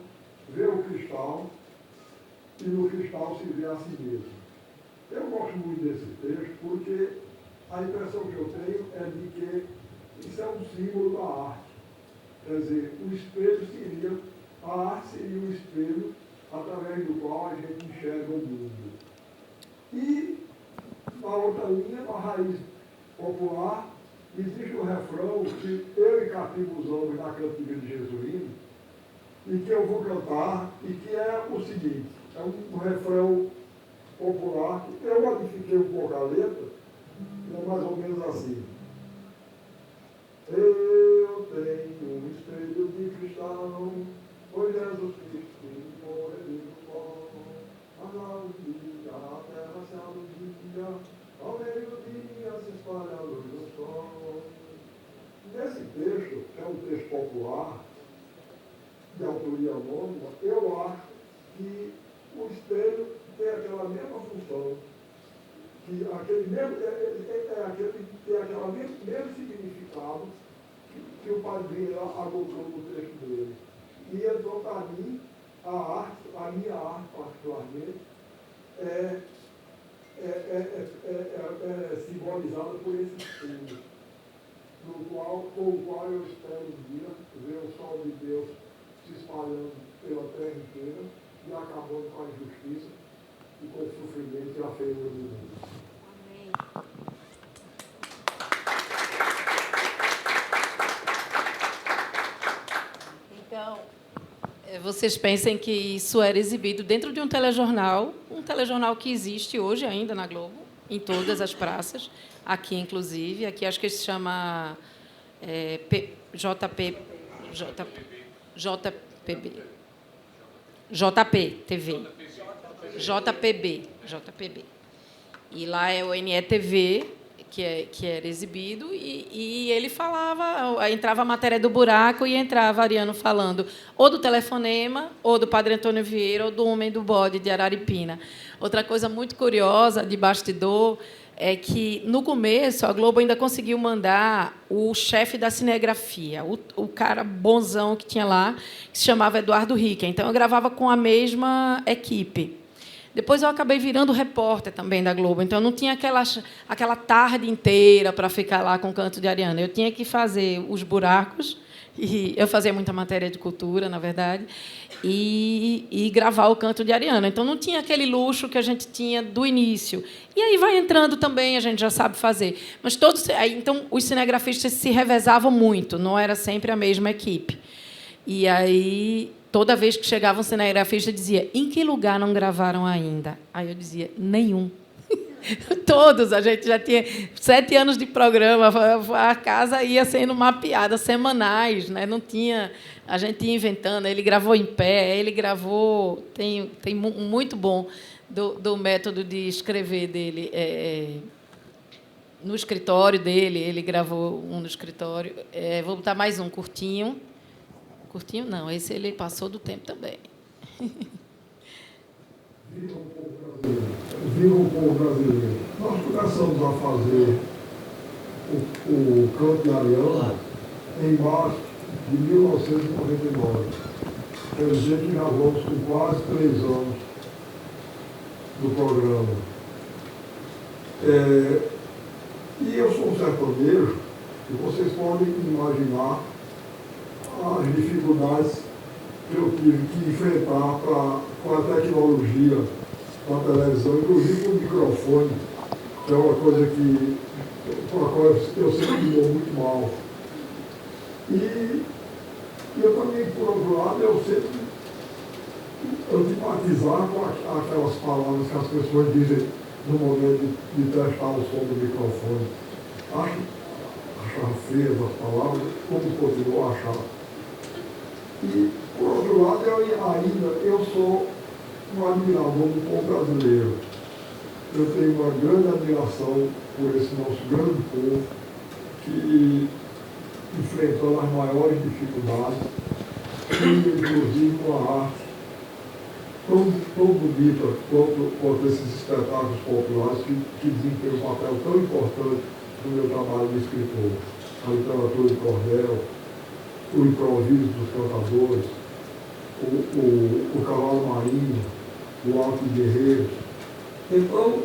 D: vê o cristal, e no cristal se vê a si mesmo. Eu gosto muito desse texto porque a impressão que eu tenho é de que isso é um símbolo da arte. Quer dizer, o espelho seria, a arte seria um espelho através do qual a gente enxerga o mundo. E, na outra linha, na raiz popular, existe um refrão que eu e Capim usamos na cantiga de Jesuíno, e que eu vou cantar, e que é o seguinte: é um refrão popular, que eu modifiquei um pouco a letra, é mais ou menos assim. Eu tenho um espelho de cristal, foi Jesus Cristo, morreu no pó, a dia, a terra se aluvia, ao meio-dia se espalha a luz do sol. Nesse texto, que é um texto popular, de autoria anônima, eu acho que o espelho tem aquela mesma função, que aquele mesmo, tem aquele mesmo significado que o padre Vieira adotou no texto dele. E então, para mim, a minha arte particularmente, é simbolizada por esse espelho, com o qual eu espero um dia ver o sol de Deus se espalhando pela terra inteira e acabando com a injustiça e com o sofrimento e a feiura do mundo.
C: Amém. Então, vocês pensem que isso era exibido dentro de um telejornal que existe hoje ainda na Globo, em todas as praças, aqui inclusive, aqui acho que se chama JPB. E lá é o NETV, que era exibido, e ele falava, entrava a matéria do buraco e entrava Ariano falando ou do telefonema, ou do padre Antônio Vieira, ou do homem do bode de Araripina. Outra coisa muito curiosa de bastidor é que, no começo, a Globo ainda conseguiu mandar o chefe da cinegrafia, o cara bonzão que tinha lá, que se chamava Eduardo Rica. Então, eu gravava com a mesma equipe. Depois eu acabei virando repórter também da Globo, então eu não tinha aquela tarde inteira para ficar lá com o Canto de Ariana. Eu tinha que fazer os buracos, e eu fazia muita matéria de cultura, na verdade, e gravar o Canto de Ariana. Então não tinha aquele luxo que a gente tinha do início. E aí vai entrando também, a gente já sabe fazer. Mas então os cinegrafistas se revezavam muito, não era sempre a mesma equipe. E aí, toda vez que chegava um cinegrafista, dizia: em que lugar não gravaram ainda? Aí eu dizia: nenhum. Todos. A gente já tinha 7 anos de programa, a casa ia sendo mapeada, semanais, né? Não tinha, a gente ia inventando. Ele gravou em pé, ele gravou... Tem muito bom do método de escrever dele. No escritório dele, ele gravou um no escritório. Vou botar mais um, curtinho. Curtinho não, esse ele passou do tempo também.
D: Viva o povo brasileiro. Nós começamos a fazer o Canto de Ariana em março de 1999. Quer dizer que já vamos com quase 3 anos do programa. E eu sou um sertanejo, e vocês podem imaginar as dificuldades que eu tive que enfrentar com a tecnologia, com a televisão, inclusive com o microfone, que é uma coisa com a qual eu sempre me dou muito mal. E eu também, por outro lado, eu sempre antipatizar com aquelas palavras que as pessoas dizem no momento de testar o som do microfone. Achar feias as palavras, como continuo a achar. E, por outro lado, eu sou um admirador do povo brasileiro. Eu tenho uma grande admiração por esse nosso grande povo que, enfrentando as maiores dificuldades, inclusive com a arte tão bonita quanto esses espetáculos populares que desempenham um papel tão importante no meu trabalho de escritor. A literatura de cordel, o improviso dos cantadores, o cavalo marinho, o alto guerreiro. Então,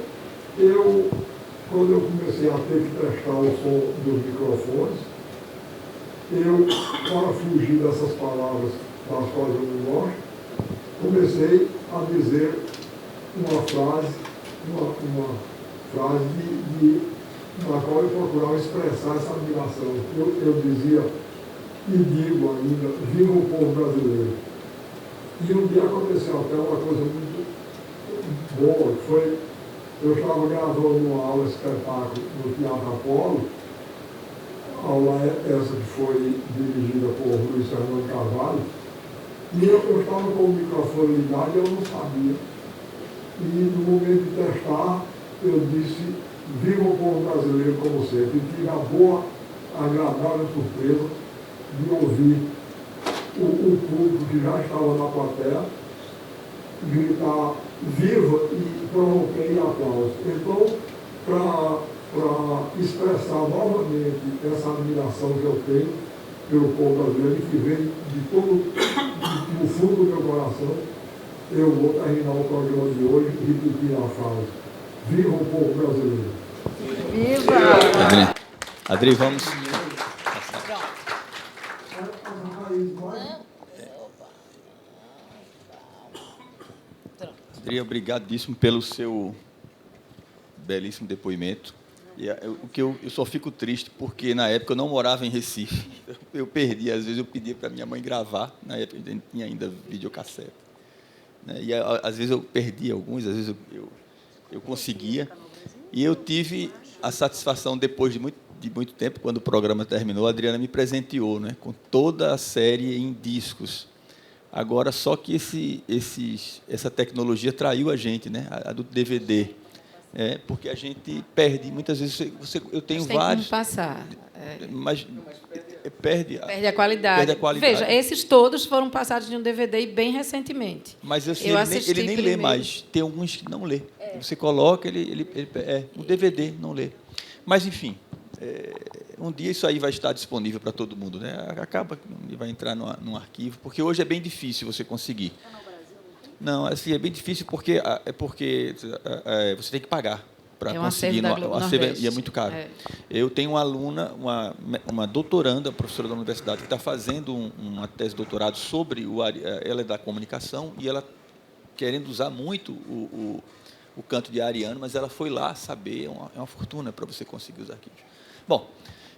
D: quando eu comecei a ter que testar o som dos microfones, para fugir dessas palavras das quais eu não gosto, comecei a dizer uma frase na qual eu procurava expressar essa admiração. Eu dizia, e digo ainda, viva o povo brasileiro. E um dia aconteceu até uma coisa muito boa, que foi, eu estava gravando uma aula espetáculo no Teatro Apolo, a aula essa que foi dirigida por Luiz Fernando Carvalho, e eu estava com o microfone ligado e eu não sabia. E no momento de testar, eu disse, viva o povo brasileiro como sempre, e tive a boa, agradável surpresa de ouvir o público que já estava na plateia gritar viva e provoquei aplausos. Então, para expressar novamente essa admiração que eu tenho pelo povo brasileiro, que vem do fundo do meu coração, eu vou terminar o programa de hoje repetindo a frase: viva o povo brasileiro.
C: Viva!
B: Adri, vamos. Adri, obrigadíssimo pelo seu belíssimo depoimento. E eu só fico triste porque na época eu não morava em Recife. Eu perdi, às vezes eu pedia para minha mãe gravar, na época a gente tinha ainda videocassete. Né? E às vezes eu perdia alguns, às vezes eu conseguia. E eu tive a satisfação, depois de muito tempo, quando o programa terminou, a Adriana me presenteou, né, com toda a série em discos. Agora, só que essa tecnologia traiu a gente, né, a do DVD. Porque a gente perde. Muitas vezes eu tenho vários.
C: Tem como passar.
B: Mas perde
C: a qualidade. Veja, esses todos foram passados de um DVD e bem recentemente.
B: Mas ele nem lê mais. Tem alguns que não lê. Você coloca, um DVD não lê. Mas, enfim, um dia isso aí vai estar disponível para todo mundo, né? Acaba que vai entrar num arquivo, porque hoje é bem difícil você conseguir. Não, assim, é bem difícil porque você tem que pagar para
C: É um
B: conseguir.
C: acervo da Globo Nordeste.
B: E é muito caro.
C: É.
B: Eu tenho uma aluna, uma doutoranda, professora da universidade, que está fazendo uma tese de doutorado sobre ela é da comunicação e ela querendo usar muito o canto de Ariano, mas ela foi lá saber, é uma fortuna para você conseguir os arquivos. Bom,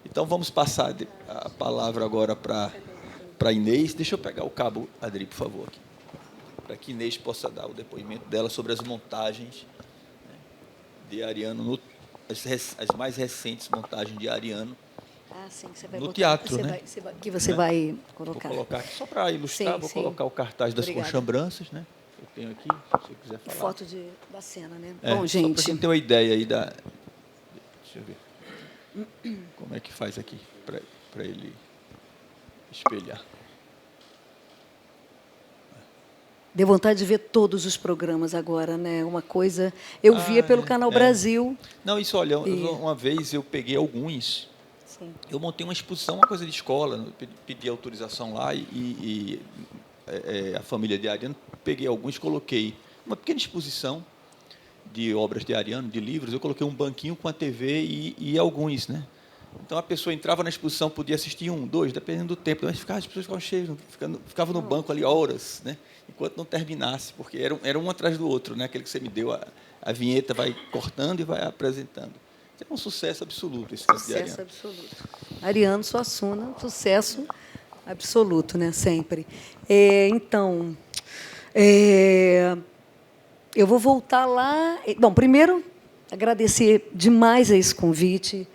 B: então vamos passar a palavra agora para Inês. Deixa eu pegar o cabo, Adri, por favor, aqui, para que Inês possa dar o depoimento dela sobre as montagens, né, de Ariano, as mais recentes montagens de Ariano.
E: Ah, sim, você vai
B: no
E: botar,
B: teatro, né?
E: Que você vai colocar.
B: Vou colocar aqui só para ilustrar,
E: Sim,
B: vou
E: sim.
B: colocar o cartaz das
E: Obrigada.
B: Conchambranças, né? Eu tenho aqui, se você quiser falar.
E: Foto da cena, né?
B: Bom,
E: Bom,
B: só para
E: gente.
B: gente ter uma ideia aí da... Deixa eu ver. Como é que faz aqui para ele espelhar?
E: Deu vontade de ver todos os programas agora, né? Uma coisa... Eu via pelo Canal Brasil.
B: Não, isso, olha, uma vez eu peguei alguns...
E: Sim.
B: Eu montei uma exposição, uma coisa de escola, pedi autorização lá e a família de Ariano, peguei alguns, coloquei uma pequena exposição de obras de Ariano, de livros, eu coloquei um banquinho com a TV e alguns, né? Então, a pessoa entrava na exposição, podia assistir 1, 2, dependendo do tempo, mas as pessoas ficavam cheias, ficavam no banco ali horas, né? Enquanto não terminasse, porque era um atrás do outro, né? Aquele que você me deu, a vinheta vai cortando e vai apresentando. É um sucesso absoluto esse canto de Ariano.
E: Sucesso absoluto. Ariano Suassuna, sucesso absoluto, né? Sempre. Então, eu vou voltar lá. Bom, primeiro, agradecer demais a esse convite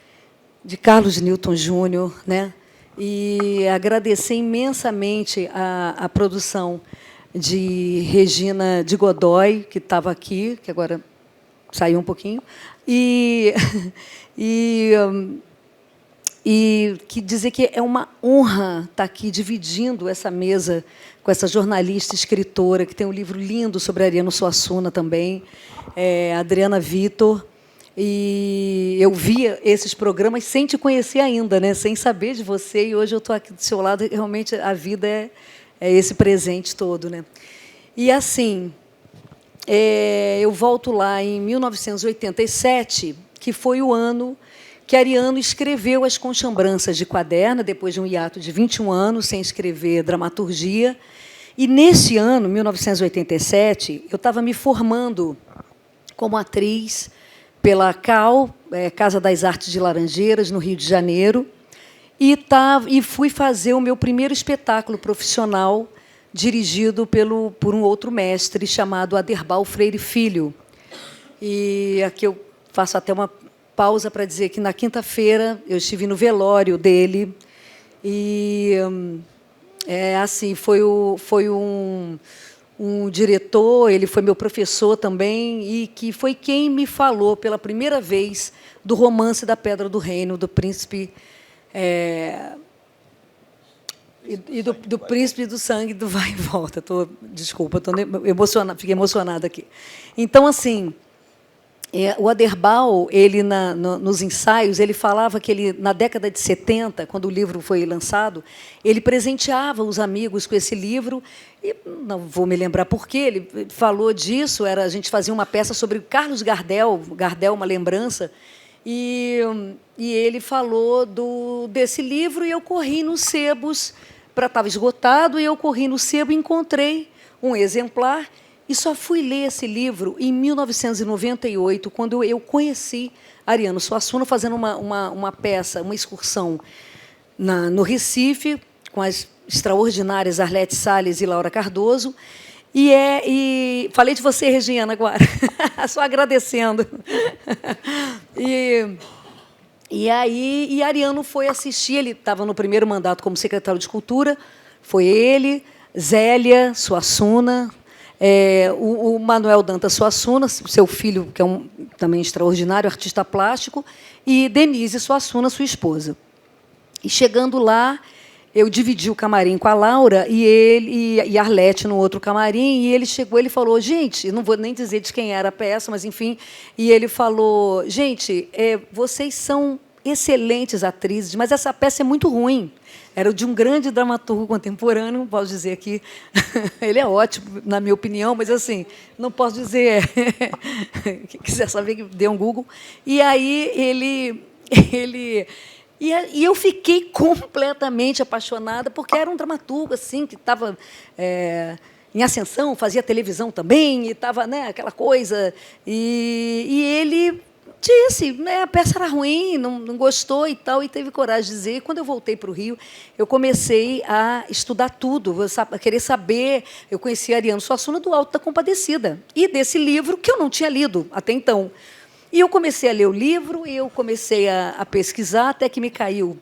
E: de Carlos Newton Júnior, né? E agradecer imensamente a produção de Regina de Godoy, que estava aqui, que agora saiu um pouquinho, e que dizer que é uma honra estar aqui dividindo essa mesa com essa jornalista, escritora, que tem um livro lindo sobre Ariano Suassuna também, Adriana Vitor. E eu via esses programas sem te conhecer ainda, né? Sem saber de você, e hoje eu estou aqui do seu lado, e realmente a vida é esse presente todo, né? E, assim, eu volto lá em 1987, que foi o ano que Ariano escreveu As Conchambranças de Quaderna, depois de um hiato de 21 anos sem escrever dramaturgia. E, nesse ano, 1987, eu estava me formando como atriz pela CAL, Casa das Artes de Laranjeiras, no Rio de Janeiro, e fui fazer o meu primeiro espetáculo profissional, dirigido por um outro mestre chamado Aderbal Freire Filho. E aqui eu faço até uma pausa para dizer que, na quinta-feira, eu estive no velório dele, e assim, foi um diretor, ele foi meu professor também, e que foi quem me falou pela primeira vez do Romance da Pedra do Reino, do príncipe do príncipe do sangue do vai e volta. Desculpa, fiquei emocionada aqui. Então, assim, o Aderbal, ele nos ensaios, ele falava que ele, na década de 70, quando o livro foi lançado, ele presenteava os amigos com esse livro, e não vou me lembrar por quê, ele falou disso, a gente fazia uma peça sobre Carlos Gardel, uma lembrança, e ele falou desse livro, e eu corri nos sebos, estava esgotado, e eu corri no sebo e encontrei um exemplar, e só fui ler esse livro em 1998, quando eu conheci Ariano Suassuna, fazendo uma peça, uma excursão no Recife, com as extraordinárias Arlete Salles e Laura Cardoso. E falei de você, Regina, agora, só agradecendo. E aí Ariano foi assistir, ele estava no primeiro mandato como secretário de Cultura, foi ele, Zélia Suassuna, o Manuel Dantas Suassuna, seu filho, que é também extraordinário, artista plástico, e Denise Suassuna, sua esposa. E, chegando lá, eu dividi o camarim com a Laura e a Arlete no outro camarim, e ele chegou, ele falou, gente, não vou nem dizer de quem era a peça, mas, enfim, e ele falou, gente, vocês são excelentes atrizes, mas essa peça é muito ruim. Era de um grande dramaturgo contemporâneo, posso dizer que ele é ótimo, na minha opinião, mas assim, não posso dizer. Quem quiser saber, que dê um Google. E aí e eu fiquei completamente apaixonada, porque era um dramaturgo assim que estava em ascensão, fazia televisão também, e estava, né, aquela coisa. E ele disse, né, a peça era ruim, não gostou e tal, e teve coragem de dizer. E quando eu voltei para o Rio, eu comecei a estudar tudo, a querer saber. Eu conheci Ariano Suassuna do Alto da Compadecida, e desse livro que eu não tinha lido até então. E eu comecei a ler o livro, e eu comecei a pesquisar, até que me caiu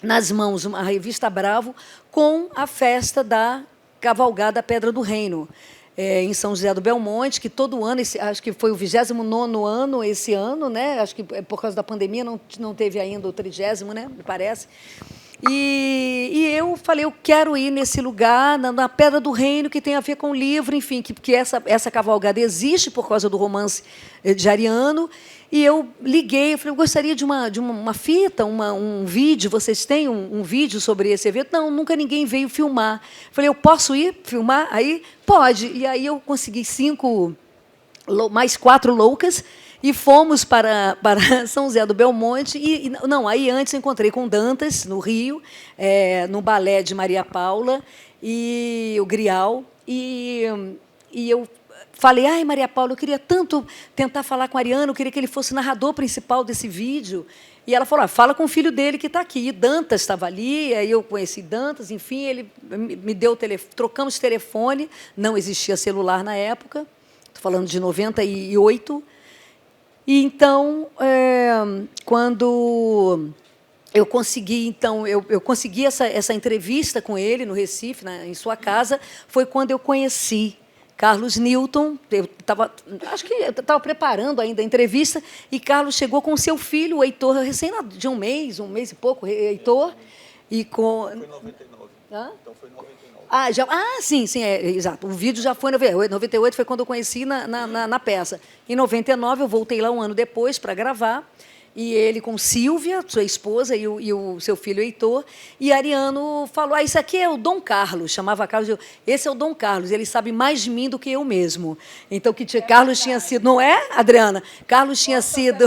E: nas mãos uma revista Bravo com a festa da Cavalgada Pedra do Reino, em São José do Belmonte, que todo ano, acho que foi o 29º ano esse ano, né? Acho que por causa da pandemia não teve ainda o 30º, né? Me parece. E eu falei, eu quero ir nesse lugar, na Pedra do Reino, que tem a ver com o livro, enfim, que essa cavalgada existe por causa do romance de Ariano. E eu liguei, eu falei, eu gostaria de uma fita, um vídeo, vocês têm um vídeo sobre esse evento? Não, nunca ninguém veio filmar. Eu falei, eu posso ir filmar? Aí, pode. E aí eu consegui mais 4 loucas, e fomos para São José do Belmonte. Aí antes encontrei com Dantas, no Rio, no balé de Maria Paula, e o Grial, e eu falei, ai, Maria Paula, eu queria tanto tentar falar com o Ariano, eu queria que ele fosse narrador principal desse vídeo. E ela falou, fala com o filho dele que está aqui. E Dantas estava ali, aí eu conheci Dantas, enfim, ele me deu o telefone, trocamos telefone, não existia celular na época, estou falando de 98. E então, quando eu consegui, eu consegui essa entrevista com ele no Recife, em sua casa, foi quando eu conheci Carlos Newton. Acho que eu estava preparando ainda a entrevista, e Carlos chegou com seu filho, o Heitor, de um mês e pouco, Heitor. E com... Foi em 99. Hã? Então foi em 99. Sim, exato. O vídeo já foi em 98. 98 foi quando eu conheci na peça. Em 99, eu voltei lá um ano depois para gravar, e ele com Silvia, sua esposa, e o seu filho Heitor, e Ariano falou, isso aqui é o Dom Carlos, chamava Carlos, esse é o Dom Carlos, ele sabe mais de mim do que eu mesmo. Então, Carlos tinha sido, não é, Adriana? Carlos tinha sido...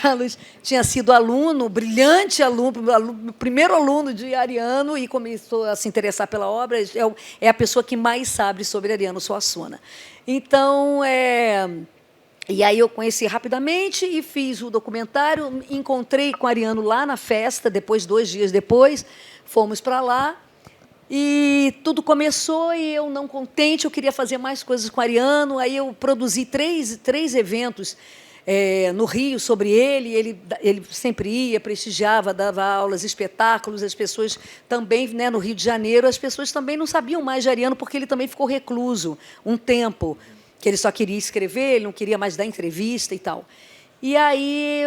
E: Carlos tinha sido aluno, brilhante aluno, primeiro aluno de Ariano, e começou a se interessar pela obra. É a pessoa que mais sabe sobre Ariano Suassuna. Então, e aí eu conheci rapidamente e fiz o documentário. Encontrei com Ariano lá na festa, 2 dias depois, fomos para lá. E tudo começou, e eu, não contente, eu queria fazer mais coisas com Ariano. Aí eu produzi três eventos no Rio sobre ele. Ele sempre ia, prestigiava, dava aulas, espetáculos. As pessoas também, né, no Rio de Janeiro, as pessoas também não sabiam mais de Ariano, porque ele também ficou recluso um tempo, que ele só queria escrever, ele não queria mais dar entrevista e tal. E aí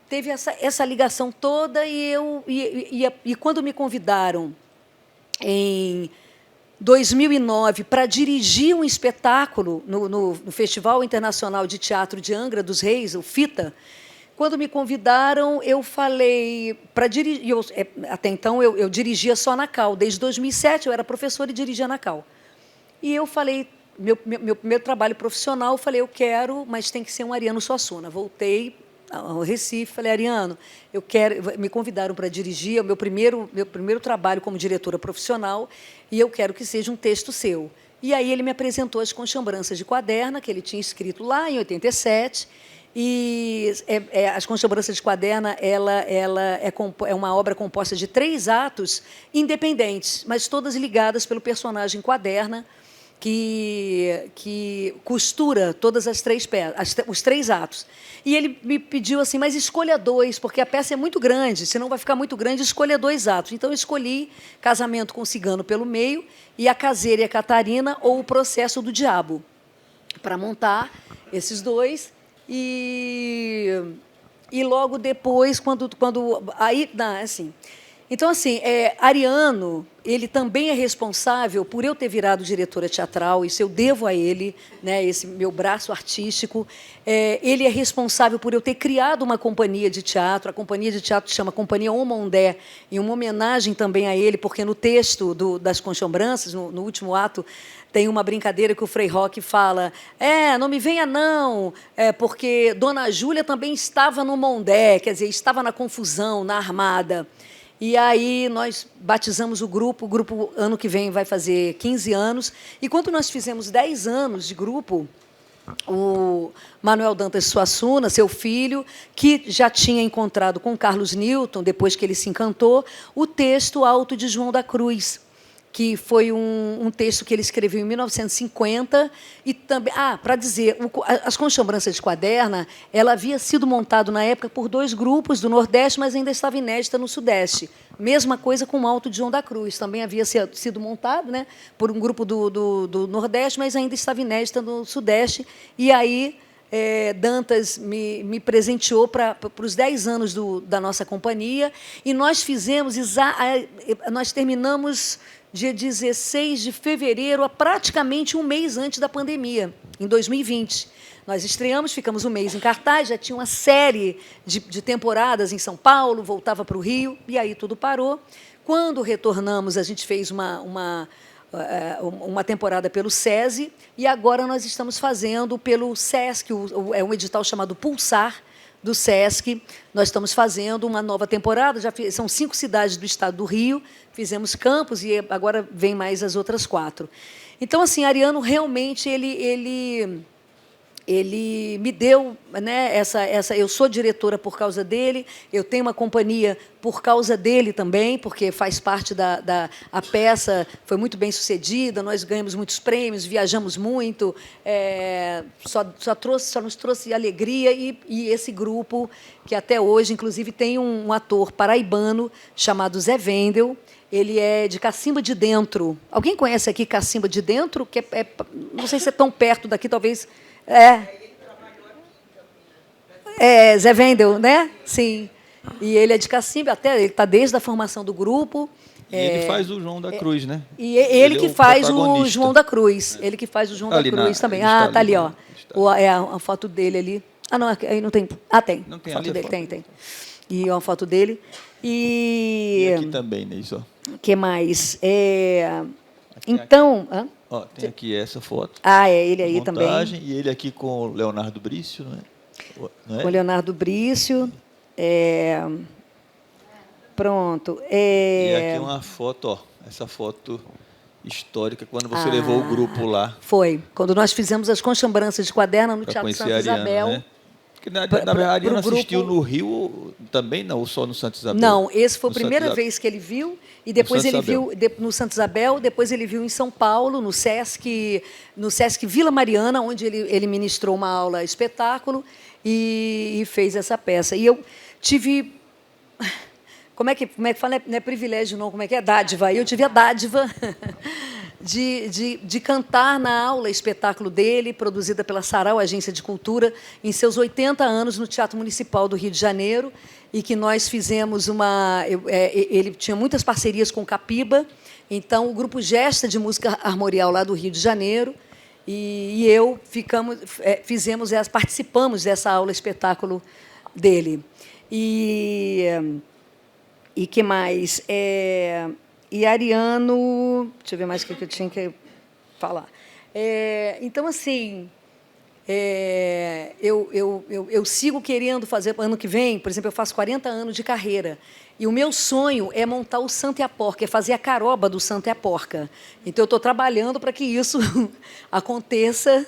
E: teve essa ligação toda, e quando me convidaram em 2009 para dirigir um espetáculo no Festival Internacional de Teatro de Angra dos Reis, o FITA, quando me convidaram, eu falei para dirigir. Até então, eu dirigia só na CAL. Desde 2007, eu era professora e dirigia na CAL. E eu falei, meu primeiro trabalho profissional, eu falei, eu quero, mas tem que ser um Ariano Suassuna. Voltei ao Recife, falei, Ariano, eu quero. Me convidaram para dirigir o meu primeiro trabalho como diretora profissional, e eu quero que seja um texto seu. E aí ele me apresentou As Conchambranças de Quaderna, que ele tinha escrito lá em 87. E As Conchambranças de Quaderna é uma obra composta de 3 atos independentes, mas todas ligadas pelo personagem Quaderna, que costura todas os 3 atos. E ele me pediu assim, mas escolha 2, porque a peça é muito grande, senão vai ficar muito grande, escolha 2 atos. Então, eu escolhi Casamento com Cigano pelo meio e A Caseira e a Catarina, ou O Processo do Diabo, para montar esses 2. E logo depois, assim... Então, assim, Ariano, ele também é responsável por eu ter virado diretora teatral, isso eu devo a ele, né, esse meu braço artístico. Ele é responsável por eu ter criado uma companhia de teatro, a companhia de teatro chama Companhia Omondé, em uma homenagem também a ele, porque no texto das Conchombranças, no último ato, tem uma brincadeira que o Frei Roque fala, não me venha não, porque Dona Júlia também estava no Mondé, quer dizer, estava na confusão, na armada. E aí nós batizamos o grupo ano que vem vai fazer 15 anos, e quando nós fizemos 10 anos de grupo, o Manuel Dantas Suassuna, seu filho, que já tinha encontrado com Carlos Newton, depois que ele se encantou, o texto Alto de João da Cruz, que foi um texto que ele escreveu em 1950, e também, para dizer, as Conchombranças de Quaderna, ela havia sido montada na época por 2 grupos do Nordeste, mas ainda estava inédita no Sudeste. Mesma coisa com o Alto de João da Cruz, também havia sido montado, né, por um grupo do Nordeste, mas ainda estava inédita no Sudeste, e aí Dantas me presenteou para os 10 anos da nossa companhia, e nós terminamos dia 16 de fevereiro, praticamente um mês antes da pandemia, em 2020. Nós estreamos, ficamos um mês em cartaz, já tinha uma série de temporadas em São Paulo, voltava para o Rio, e aí tudo parou. Quando retornamos, a gente fez uma temporada pelo SESI, e agora nós estamos fazendo pelo SESC, um edital chamado Pulsar, do SESC. Nós estamos fazendo uma nova temporada, são 5 cidades do estado do Rio, fizemos Campos e agora vem mais as outras 4. Então, assim, Ariano realmente ele me deu, né, eu sou diretora por causa dele, eu tenho uma companhia por causa dele também, porque faz parte a peça, foi muito bem sucedida, nós ganhamos muitos prêmios, viajamos muito, só nos trouxe alegria, e esse grupo, que até hoje, inclusive, tem um ator paraibano chamado Zé Wendel, ele é de Cacimba de Dentro. Alguém conhece aqui Cacimba de Dentro? Que não sei se é tão perto daqui, talvez... Zé Wendel, né? Sim. E ele é de Cacimba, até ele está desde a formação do grupo.
B: E ele faz o João da Cruz, né?
E: E ele que faz o João da Cruz. Ele que faz o João da Cruz também. Tá ali, ó. A foto dele ali. Não, aí não tem. Tem.
B: Não tem
E: foto
B: ali
E: dele,
B: foto.
E: tem. E uma foto dele.
B: E aqui também, né? Isso.
E: O que mais? Então...
B: Tem aqui essa foto.
E: Ele aí
B: montagem,
E: também.
B: E ele aqui com o Leonardo Brício, não é?
E: Com o Leonardo Brício. Pronto.
B: E aqui uma foto, essa foto histórica, quando você levou o grupo lá.
E: Foi, quando nós fizemos as Conchombranças de Quaderna no Teatro Santa Isabel.
B: Né? Porque, na verdade, Ariano assistiu no Rio também, não, ou só no Santa Isabel?
E: Não, esse foi a primeira vez que ele viu, e depois ele viu no Santa Isabel, depois ele viu em São Paulo, no SESC Vila Mariana, onde ele ministrou uma aula espetáculo e fez essa peça. E eu tive... Como é que fala? Não é privilégio, não. Como é que é? Dádiva. Eu tive a dádiva de cantar na aula espetáculo dele, produzida pela Sarau, Agência de Cultura, em seus 80 anos no Teatro Municipal do Rio de Janeiro, e que nós fizemos ele tinha muitas parcerias com o Capiba, então o grupo Gesta de Música Armorial lá do Rio de Janeiro, e eu participamos dessa aula espetáculo dele. E que mais? E Ariano... Deixa eu ver mais o que eu tinha que falar. Então, assim, eu sigo querendo fazer, ano que vem, por exemplo, eu faço 40 anos de carreira, e o meu sonho é montar o Santa e a Porca, é fazer a caroba do Santa e a Porca. Então, eu estou trabalhando para que isso aconteça,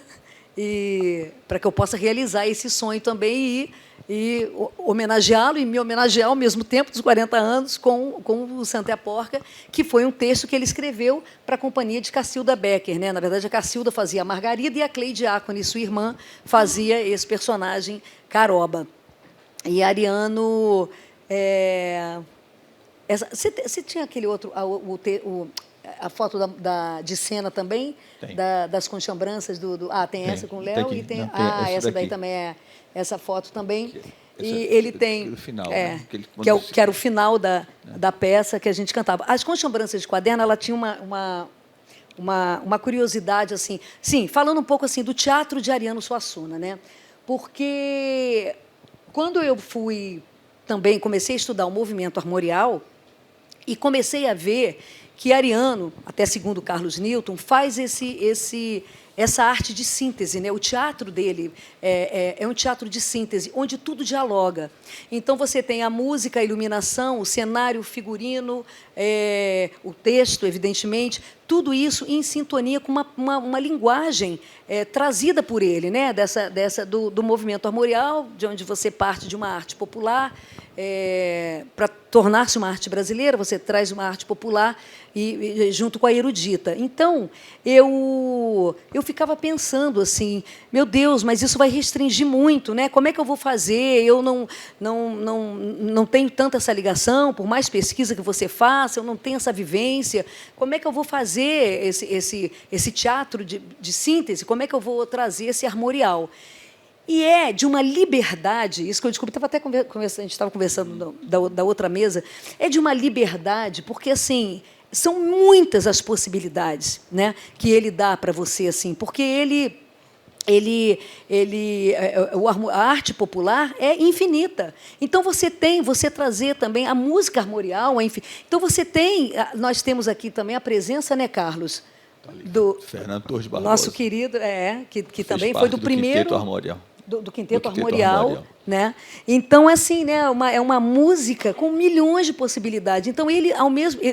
E: e para que eu possa realizar esse sonho também e homenageá-lo e me homenagear ao mesmo tempo dos 40 anos com o Santa e a Porca, que foi um texto que ele escreveu para a companhia de Cacilda Becker, né? Na verdade, a Cacilda fazia a Margarida e a Cleide Diácone, sua irmã, fazia esse personagem Caroba. E Ariano... Você tinha aquele outro... A foto de cena também? Das Conchombranças tem essa com o Léo e tem... essa daí também é essa foto também. E ele tem...
B: Do final,
E: é,
B: né?
E: que era o final da peça que a gente cantava. As Conchambranças de Quaderno, ela tinha uma curiosidade, assim... Sim, falando um pouco assim do teatro de Ariano Suassuna, né? Porque quando eu também comecei a estudar o movimento armorial e comecei a ver que Ariano, até segundo Carlos Newton, faz essa arte de síntese, né? O teatro dele é um teatro de síntese, onde tudo dialoga. Então, você tem a música, a iluminação, o cenário, o figurino, o texto, evidentemente, tudo isso em sintonia com uma linguagem trazida por ele, né? do movimento armorial, de onde você parte de uma arte popular, para tornar-se uma arte brasileira, você traz uma arte popular e junto com a erudita. Então, eu ficava pensando assim, meu Deus, mas isso vai restringir muito, né? Como é que eu vou fazer? Eu não tenho tanta essa ligação, por mais pesquisa que você faça, eu não tenho essa vivência. Como é que eu vou fazer esse teatro de síntese? Como é que eu vou trazer esse armorial? E é de uma liberdade, isso que eu descobri, a gente estava conversando da outra mesa, é de uma liberdade, porque, assim, são muitas as possibilidades, né, que ele dá para você, assim, porque a arte popular é infinita. Então, você trazer também a música armorial, então, nós temos aqui também a presença, né, Carlos, do
B: Fernando Torres Barbosa,
E: nosso querido, que também foi do primeiro...
B: Quinteto Armorial.
E: Do Quinteto Armorial, né? Então, assim, né, é uma música com milhões de possibilidades. Então,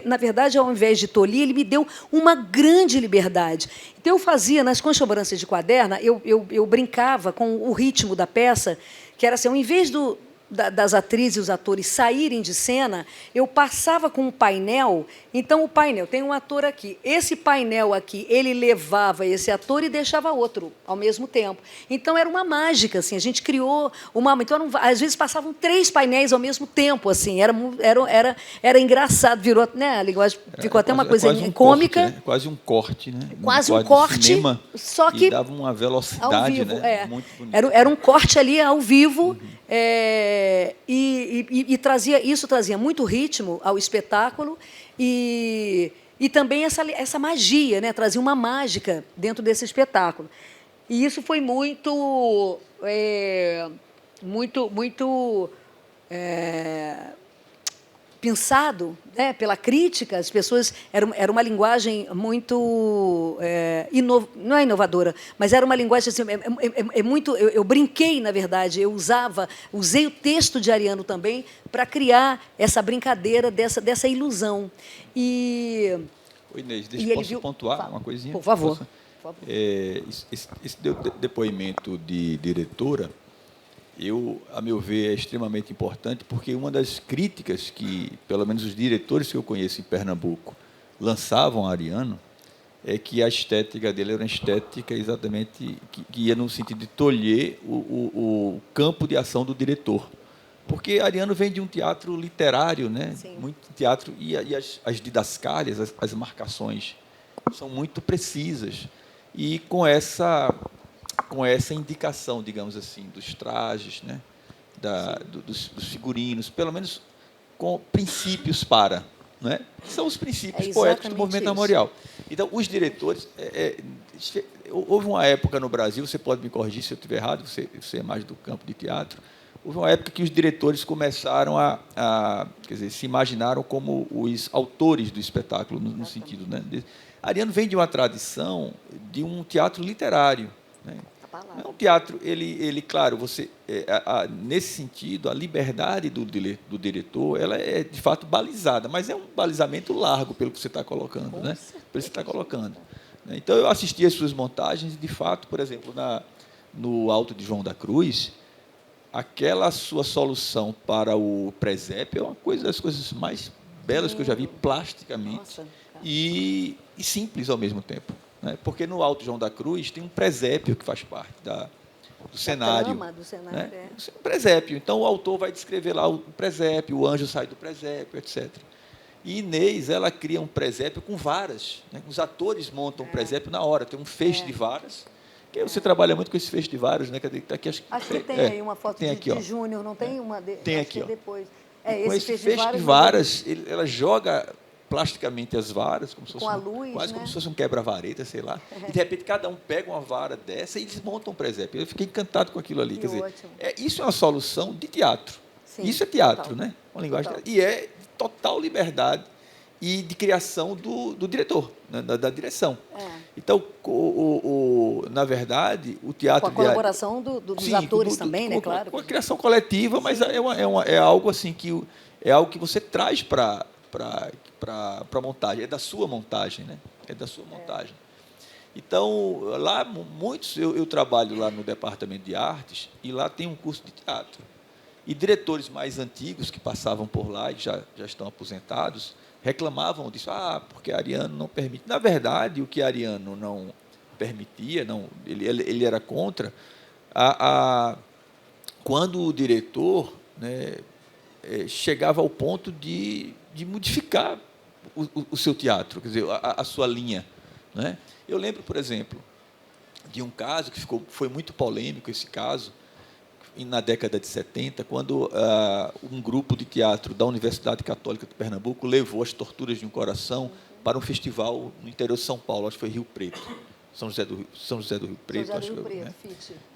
E: na verdade, ao invés de tolir, ele me deu uma grande liberdade. Então, eu fazia, nas Conchambranças de Quaderna, eu brincava com o ritmo da peça, que era assim, ao invés das atrizes e os atores saírem de cena, eu passava com um painel. Então, o painel, tem um ator aqui. Esse painel aqui, ele levava esse ator e deixava outro ao mesmo tempo. Então, era uma mágica, assim. A gente criou uma... Então, às vezes, passavam 3 painéis ao mesmo tempo, assim. Era engraçado. Virou, né, a linguagem ficou até uma coisa cômica.
B: Corte, né? Quase um corte, né?
E: Quase um corte,
B: cinema,
E: só que...
B: E dava uma velocidade,
E: ao vivo,
B: né? Muito bonito.
E: Era um corte ali ao vivo, e trazia muito ritmo ao espetáculo e também essa magia, né? Trazia uma mágica dentro desse espetáculo. E isso foi muito pensado, né, pela crítica. As pessoas... Era uma linguagem muito... não é inovadora, mas era uma linguagem... Assim, muito... Eu brinquei, na verdade, usei o texto de Ariano também para criar essa brincadeira dessa ilusão.
B: Oi, Inês, posso pontuar uma coisinha?
E: Por favor.
B: Esse depoimento de diretora, a meu ver, é extremamente importante, porque uma das críticas que, pelo menos os diretores que eu conheço em Pernambuco, lançavam a Ariano, é que a estética dele era uma estética exatamente que ia no sentido de tolher o campo de ação do diretor. Porque Ariano vem de um teatro literário, né?
E: Sim.
B: Muito teatro, e as didascálias, as marcações, são muito precisas. E com essa indicação, digamos assim, dos trajes, né? dos figurinos, pelo menos com princípios né? São os princípios poéticos do movimento armorial. Então, os diretores... houve uma época no Brasil, você pode me corrigir se eu estiver errado, você é mais do campo de teatro, houve uma época que os diretores começaram quer dizer, se imaginaram como os autores do espetáculo, no sentido... Né? Ariano vem de uma tradição de um teatro literário, né? Não é um teatro, claro, nesse sentido, a liberdade do diretor, ela é, de fato, balizada, mas é um balizamento largo pelo que você está colocando, né? Pelo que você está colocando. Então, eu assisti às suas montagens e, de fato, por exemplo, no Alto de João da Cruz, aquela sua solução para o presépio é uma das coisas mais belas que eu já vi plasticamente e simples ao mesmo tempo. Porque no Alto João da Cruz tem um presépio que faz parte do cenário. Trama do cenário, né? Um presépio. Então, o autor vai descrever lá o presépio, o anjo sai do presépio, etc. E Inês, ela cria um presépio com varas. Né? Os atores montam um presépio na hora. Tem um feixe de varas Porque você trabalha muito com esse feixe de vários, né? Tá aqui,
E: Acho que tem aí uma foto
B: tem aqui,
E: de Júnior, não tem uma?
B: Tem
E: acho
B: aqui,
E: que
B: ó.
E: depois.
B: Com esse feixe de varas, ela joga plasticamente as varas, como se fosse
E: a luz,
B: quase
E: né?
B: como se fosse um quebra-vareta, sei lá. E, de repente, cada um pega uma vara dessa e desmonta um presépio. Eu fiquei encantado com aquilo ali. Quer dizer, isso é uma solução de teatro.
E: Sim,
B: isso é teatro,
E: total.
B: né? Uma linguagem
E: Total.
B: E é de total liberdade e de criação do diretor, né? da direção. Então, na verdade, o teatro...
E: Com a colaboração dos atores também, né? Claro.
B: Com a criação coletiva, mas é algo assim que você traz para a montagem, é da sua montagem, né? É da sua montagem. Então, lá, eu trabalho lá no departamento de artes, e lá tem um curso de teatro. E diretores mais antigos que passavam por lá e já estão aposentados, reclamavam disso, porque Ariano não permite. Na verdade, o que Ariano não permitia, ele era contra, quando o diretor, né, chegava ao ponto de modificar o seu teatro, quer dizer, a sua linha. Né? Eu lembro, por exemplo, de um caso que foi muito polêmico, esse caso, na década de 70, quando um grupo de teatro da Universidade Católica de Pernambuco levou as Torturas de um Coração para um festival no interior de São Paulo, acho que foi Rio Preto, São José do Rio Preto,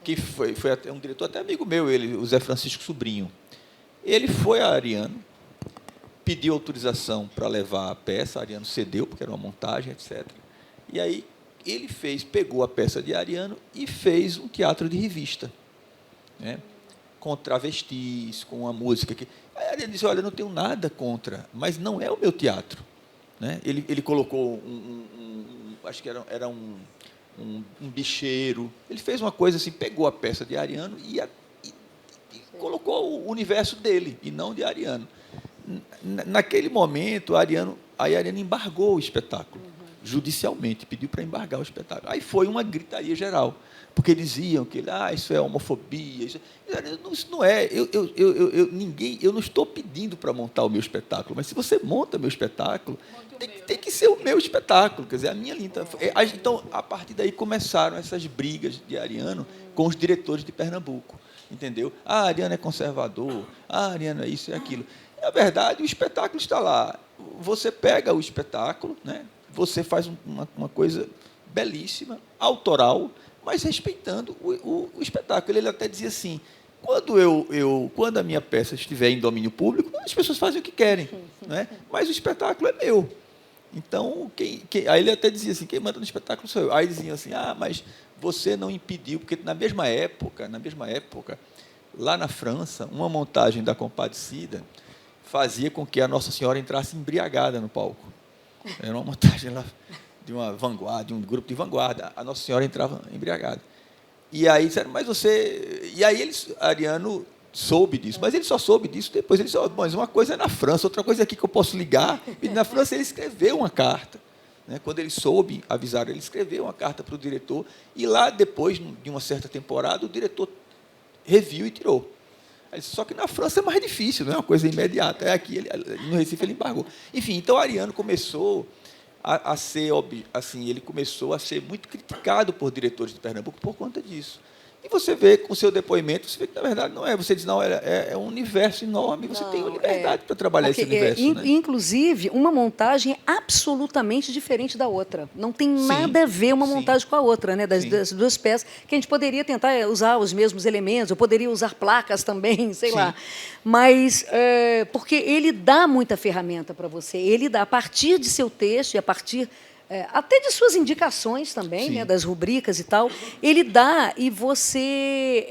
B: que foi até um diretor até amigo meu, o Zé Francisco Sobrinho. Ele foi a Ariano, pediu autorização para levar a peça, a Ariano cedeu, porque era uma montagem, etc. E aí ele pegou a peça de Ariano e fez um teatro de revista, né? Com travestis, com uma música que... Aí a Ariano disse, olha, eu não tenho nada contra, mas não é o meu teatro. Né? Ele colocou acho que era um bicheiro, ele fez uma coisa assim, pegou a peça de Ariano e colocou o universo dele, e não de Ariano. Naquele momento, a Ariano embargou o espetáculo, judicialmente, pediu para embargar o espetáculo. Aí foi uma gritaria geral, porque diziam que isso é homofobia. Isso não é. Eu não estou pedindo para montar o meu espetáculo, mas se você monta meu espetáculo, tem que ser o meu espetáculo, quer dizer, a minha linha. Então, a partir daí começaram essas brigas de Ariano com os diretores de Pernambuco. Entendeu? Ariano é conservador, Ariano é isso e aquilo. Na verdade, o espetáculo está lá. Você pega o espetáculo, né? Você faz uma coisa belíssima, autoral, mas respeitando o espetáculo. Ele até dizia assim, quando a minha peça estiver em domínio público, as pessoas fazem o que querem, né? Mas o espetáculo é meu. Então, aí ele até dizia assim, quem manda no espetáculo sou eu. Aí diziam assim, mas você não impediu, porque na mesma época, lá na França, uma montagem da Compadecida fazia com que a Nossa Senhora entrasse embriagada no palco. Era uma montagem lá de uma vanguarda, de um grupo de vanguarda. A Nossa Senhora entrava embriagada. E aí disseram, Ariano soube disso, mas ele só soube disso depois. Ele disse, mas uma coisa é na França, outra coisa é aqui que eu posso ligar. E na França ele escreveu uma carta. Né? Quando ele soube, avisaram, ele escreveu uma carta para o diretor, e lá, depois de uma certa temporada, o diretor reviu e tirou. Só que na França é mais difícil, não é uma coisa imediata. Aqui, no Recife, ele embargou. Enfim, então, Ariano começou a ser muito criticado por diretores de Pernambuco por conta disso. E você vê, com o seu depoimento, você vê que, na verdade, não é. Você diz, não, é um universo enorme, você tem liberdade para trabalhar esse universo. Né?
E: Inclusive, uma montagem absolutamente diferente da outra. Não tem nada a ver uma montagem com a outra, né? Das duas peças, que a gente poderia tentar usar os mesmos elementos, eu poderia usar placas também, sei lá. Mas, porque ele dá muita ferramenta para você, ele dá, a partir de seu texto e a partir... até de suas indicações também, né, das rubricas e tal, ele dá e você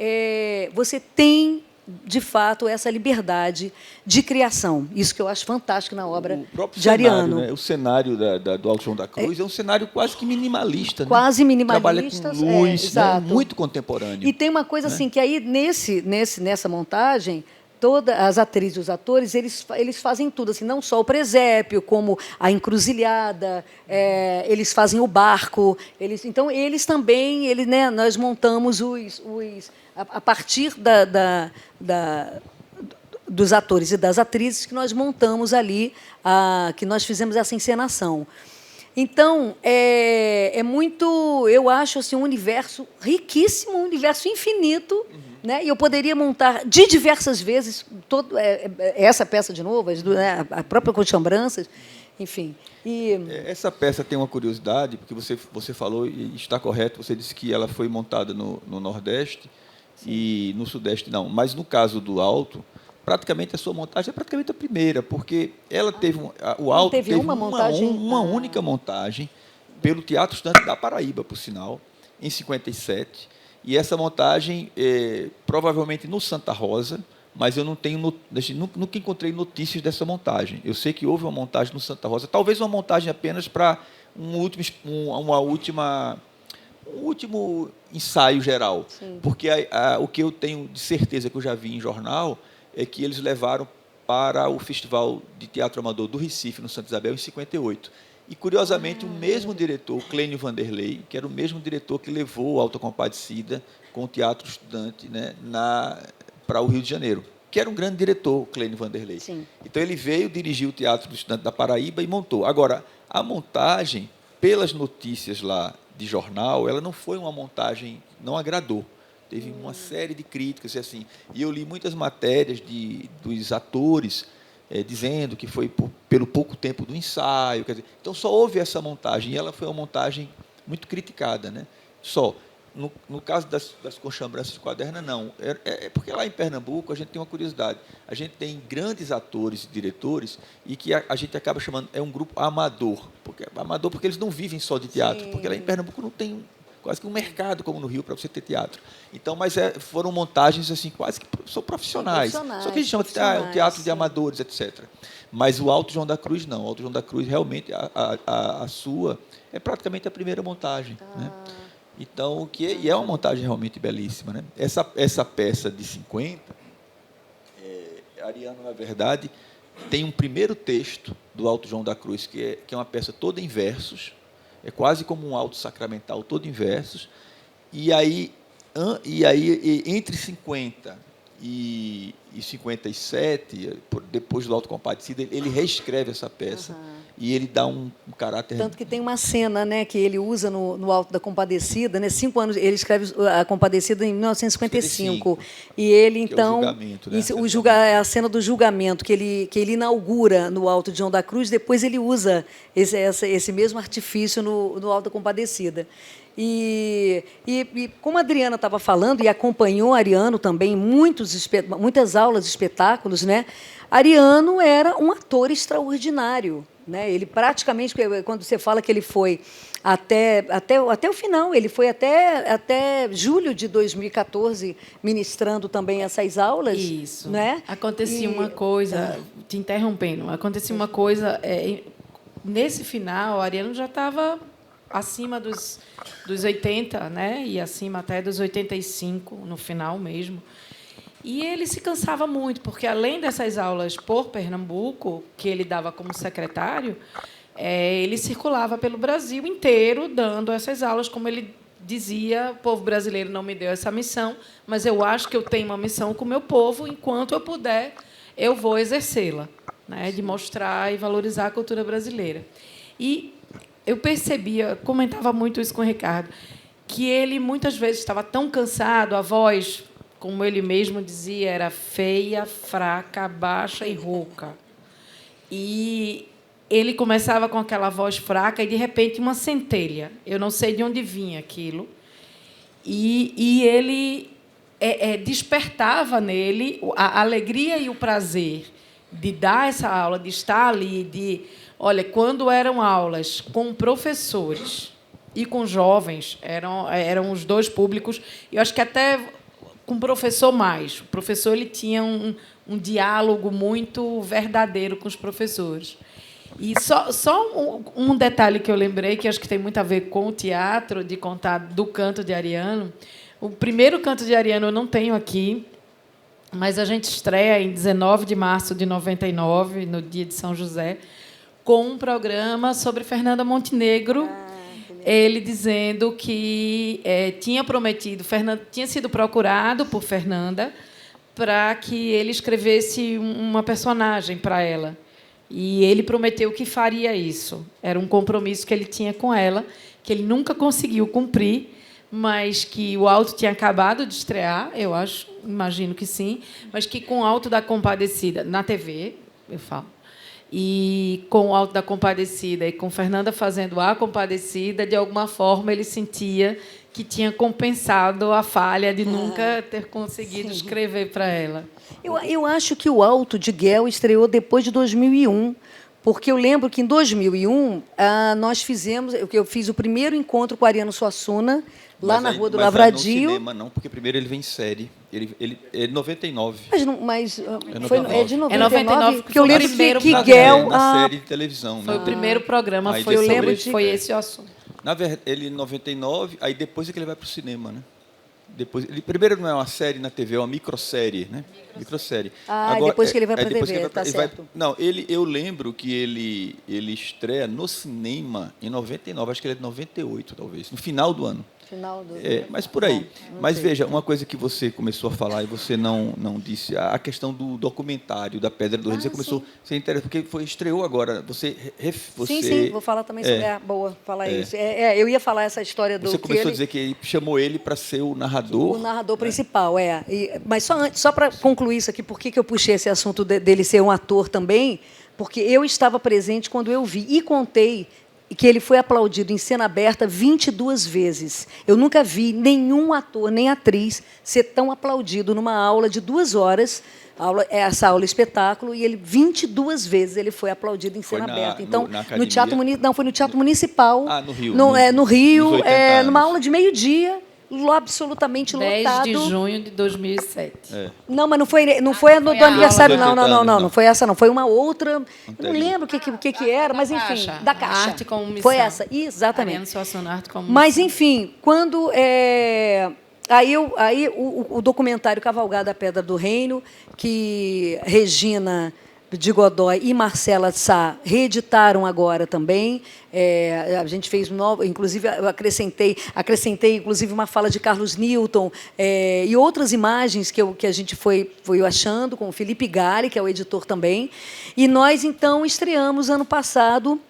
E: tem, de fato, essa liberdade de criação. Isso que eu acho fantástico na obra de Ariano.
B: Né? O cenário do Alto João da Cruz é um cenário quase que minimalista. Né?
E: Quase minimalista.
B: Trabalha com luz, né? Muito contemporâneo.
E: E tem uma coisa assim, que aí, nessa montagem... Todas as atrizes e os atores, eles fazem tudo, assim, não só o presépio, como a encruzilhada, eles fazem o barco. Então, eles também, né, nós montamos a partir dos atores e das atrizes que nós montamos ali, que nós fizemos essa encenação. Então, é muito, eu acho assim, um universo riquíssimo, um universo infinito, né? E eu poderia montar de diversas vezes essa peça de novo, né? A própria Cochambranças, enfim.
B: Essa peça tem uma curiosidade, porque você falou, e está correto, você disse que ela foi montada no Nordeste. Sim. E no Sudeste não. Mas, no caso do Alto, praticamente a sua montagem é praticamente a primeira, porque ela teve o Alto teve uma única montagem pelo Teatro Estudante da Paraíba, por sinal, em 57. E essa montagem, provavelmente no Santa Rosa, mas eu nunca encontrei notícias dessa montagem. Eu sei que houve uma montagem no Santa Rosa, talvez uma montagem apenas para um último ensaio geral. Sim. Porque o que eu tenho de certeza que eu já vi em jornal é que eles levaram para o Festival de Teatro Amador do Recife, no Santa Isabel, em 58. E, curiosamente, o mesmo diretor, Clênio Vanderlei, que era o mesmo diretor que levou o Auto da Compadecida com o Teatro Estudante, né, para o Rio de Janeiro, que era um grande diretor, Clênio Vanderlei. Sim. Então, ele veio dirigir o Teatro do Estudante da Paraíba e montou. Agora, a montagem, pelas notícias lá de jornal, ela não foi uma montagem, não agradou. Teve uma série de críticas, e eu li muitas matérias dos atores dizendo que foi pelo pouco tempo do ensaio. Quer dizer, então, só houve essa montagem, e ela foi uma montagem muito criticada, né? Só. No caso das Cochambranças de Quaderna, não. Porque lá em Pernambuco a gente tem uma curiosidade. A gente tem grandes atores e diretores e que a gente acaba chamando, um grupo amador. Porque eles não vivem só de teatro. Sim. Porque lá em Pernambuco não tem quase que um mercado como no Rio para você ter teatro. Então, mas foram montagens assim quase que são profissionais. Só que a gente chama de um teatro de amadores, etc. Mas o Alto João da Cruz, não. O Alto João da Cruz, realmente, a sua é praticamente a primeira montagem. Né? Então, e é uma montagem realmente belíssima. Né? Essa peça de 50, Ariano, na verdade, tem um primeiro texto do Alto João da Cruz, que é uma peça toda em versos, é quase como um alto sacramental, todo em versos, e aí entre 50 e 57, depois do Auto Compadecida, ele reescreve essa peça. Uhum. E ele dá um caráter...
E: Tanto que tem uma cena, né, que ele usa no Alto da Compadecida, né, 5 anos, ele escreve a Compadecida em 1955. E ele, então... É o julgamento, né? É a cena do julgamento, que ele inaugura no Alto de João da Cruz, depois ele usa esse mesmo artifício no Alto da Compadecida. E como a Adriana estava falando, e acompanhou Ariano também em muitas aulas de espetáculos, né, Ariano era um ator extraordinário. Né? Ele praticamente, quando você fala que ele foi até o final, ele foi até julho de 2014 ministrando também essas aulas.
C: Isso.
E: Né?
C: Acontecia uma coisa, te interrompendo, uma coisa, nesse final, o Ariano já estava acima dos 80, né? E acima até dos 85, no final mesmo. E ele se cansava muito, porque, além dessas aulas por Pernambuco, que ele dava como secretário, ele circulava pelo Brasil inteiro dando essas aulas, como ele dizia: o povo brasileiro não me deu essa missão, mas eu acho que eu tenho uma missão com o meu povo, enquanto eu puder, eu vou exercê-la, né, de mostrar e valorizar a cultura brasileira. E eu percebia, comentava muito isso com o Ricardo, que ele, muitas vezes, estava tão cansado, a voz... como ele mesmo dizia, era feia, fraca, baixa e rouca. E ele começava com aquela voz fraca e, de repente, uma centelha. Eu não sei de onde vinha aquilo. E ele despertava nele a alegria e o prazer de dar essa aula, de estar ali. Olha, quando eram aulas com professores e com jovens, eram os dois públicos, eu acho que até... com o professor mais. O professor ele tinha um diálogo muito verdadeiro com os professores. E só um detalhe que eu lembrei, que acho que tem muito a ver com o teatro, de contar do canto de Ariano. O primeiro canto de Ariano eu não tenho aqui, mas a gente estreia em 19 de março de 99, no dia de São José, com um programa sobre Fernanda Montenegro, ele dizendo que tinha prometido, tinha sido procurado por Fernanda para que ele escrevesse uma personagem para ela. E ele prometeu que faria isso. Era um compromisso que ele tinha com ela, que ele nunca conseguiu cumprir, mas que o Alto tinha acabado de estrear, eu acho, imagino que sim, mas que com o Alto da Compadecida, na TV, eu falo, e com o Alto da Compadecida e com Fernanda fazendo a Compadecida, de alguma forma ele sentia que tinha compensado a falha de nunca ter conseguido escrever para ela.
E: Eu acho que o Alto de Guel estreou depois de 2001, porque eu lembro que, em 2001, nós fizemos... Eu fiz o primeiro encontro com o Ariano Suassuna, lá na Rua do Lavradio.
B: Mas no cinema, não, porque primeiro ele vem em série. Ele é de 99.
E: Mas
B: É
E: de 99?
C: É 99,
E: porque eu
C: foi o
E: lembro
C: primeiro
E: que
C: programa.
E: Guel...
B: Na série de televisão.
C: Foi
B: né?
C: o primeiro programa,
B: Aí
C: foi,
B: depois-
C: foi esse o assunto.
B: Na verdade, ele em 99, aí depois é que ele vai para o cinema, né? Depois, ele primeiro não é uma série na TV, é uma microsérie, né? Microsérie.
E: Depois que ele vai para a
B: depois
E: TV,
B: que ele
E: tá
B: ele vai-
E: certo.
B: não, eu lembro que ele estreia no cinema em 99, acho que ele é de 98, talvez, no final do ano.
E: Final do...
B: Mas por aí.
E: Não
B: Mas
E: sei.
B: veja, uma coisa que você começou a falar e você não disse, a questão do documentário da Pedra do Reino. Você começou a ser interessante, porque estreou agora. Você
E: Sim, vou falar também sobre... boa, falar isso. Eu ia falar essa história do...
B: Você começou a dizer que chamou ele para ser o narrador.
E: O narrador principal, mas só para concluir isso aqui, por que eu puxei esse assunto dele ser um ator também? Porque eu estava presente quando eu vi e contei que ele foi aplaudido em cena aberta 22 vezes. Eu nunca vi nenhum ator, nem atriz, ser tão aplaudido numa aula de 2 horas, essa aula espetáculo, e ele 22 vezes ele foi aplaudido em
B: Foi
E: cena
B: na-
E: aberta. Então,
B: na
E: no
B: academia?
E: Teatro Municipal, não, foi no Teatro Municipal.
B: No Rio.
E: No Rio,
B: nos 80
E: numa
B: anos.
E: aula de meio-dia, absolutamente
C: 10
E: lotado.
C: de junho de 2007.
E: Não, mas não foi a do
C: foi a
E: aniversário,
B: aula.
E: não foi essa, não. Foi uma outra. Eu não
B: Anterior.
E: lembro o que era, mas enfim,
C: Caixa.
E: da Caixa.
C: Arte como missão.
E: Foi essa,
C: Ariano
E: exatamente.
C: Suassuna, Arte como
E: Mas,
C: missão.
E: enfim, quando. Aí o documentário Cavalgada à Pedra do Reino, que Regina de Godoy e Marcela Sá reeditaram agora também. A gente fez inclusive eu acrescentei inclusive uma fala de Carlos Newton e outras imagens que a gente foi achando com o Felipe Gale, que é o editor também. E nós então estreamos ano passado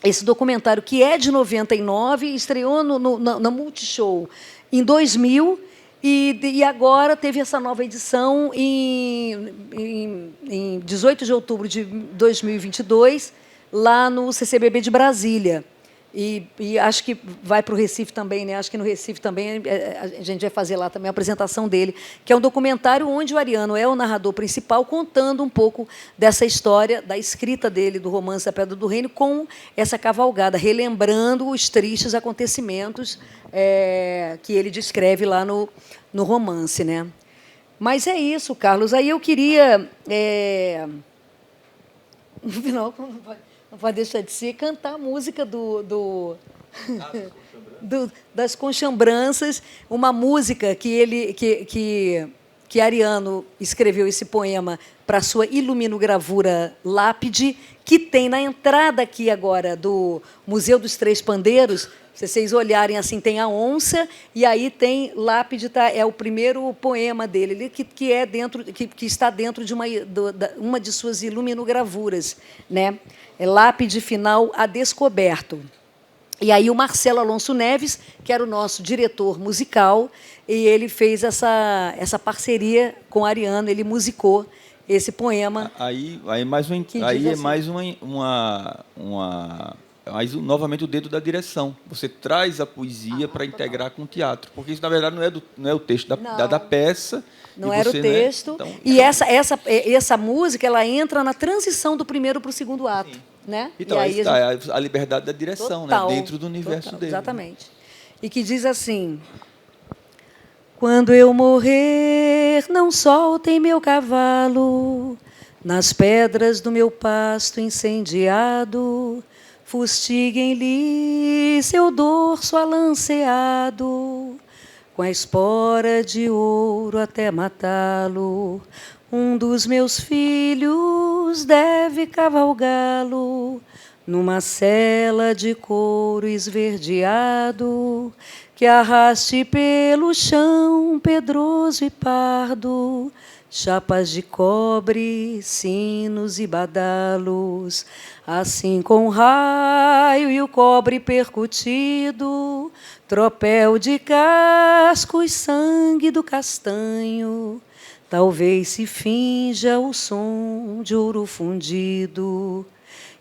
E: esse documentário, que é de 99, estreou na Multishow em 2000. E agora teve essa nova edição em 18 de outubro de 2022, lá no CCBB de Brasília. E acho que vai para o Recife também, né? Acho que no Recife também a gente vai fazer lá também a apresentação dele, que é um documentário onde o Ariano é o narrador principal, contando um pouco dessa história, da escrita dele, do romance A Pedra do Reino, com essa cavalgada, relembrando os tristes acontecimentos que ele descreve lá no romance, né? Mas é isso, Carlos. Aí eu queria, no final, não pode deixar de ser, cantar a música das Conchambranças, uma música que Ariano escreveu esse poema para a sua iluminogravura Lápide, que tem na entrada aqui agora do Museu dos Três Pandeiros. Se vocês olharem assim, tem a onça, e aí tem Lápide, é o primeiro poema dele, que está dentro de uma de suas iluminogravuras, né? É Lápide Final a Descoberto. E aí o Marcelo Alonso Neves, que era o nosso diretor musical, e ele fez essa parceria com o Ariano, ele musicou esse poema.
B: Aí mais um,
E: Que
B: aí
E: diz
B: é
E: assim.
B: mais novamente o dedo da direção. Você traz a poesia para integrar com o teatro, porque isso na verdade não é o texto da peça.
E: Não
B: e
E: era
B: você,
E: o texto.
B: Né, então,
E: E essa música, ela entra na transição do primeiro para o segundo ato, né?
B: Então,
E: E
B: aí
E: aí
B: está a liberdade da direção,
E: Total,
B: né, dentro do universo
E: total,
B: dele.
E: exatamente. E que diz assim: quando eu morrer, não soltem meu cavalo nas pedras do meu pasto incendiado, fustiguem-lhe seu dorso alanceado, com a espora de ouro até matá-lo. Um dos meus filhos deve cavalgá-lo numa cela de couro esverdeado. que arraste pelo chão pedroso e pardo, chapas de cobre, sinos e badalos, assim com o raio e o cobre percutido, tropel de cascos, sangue do castanho, talvez se finja o som de ouro fundido,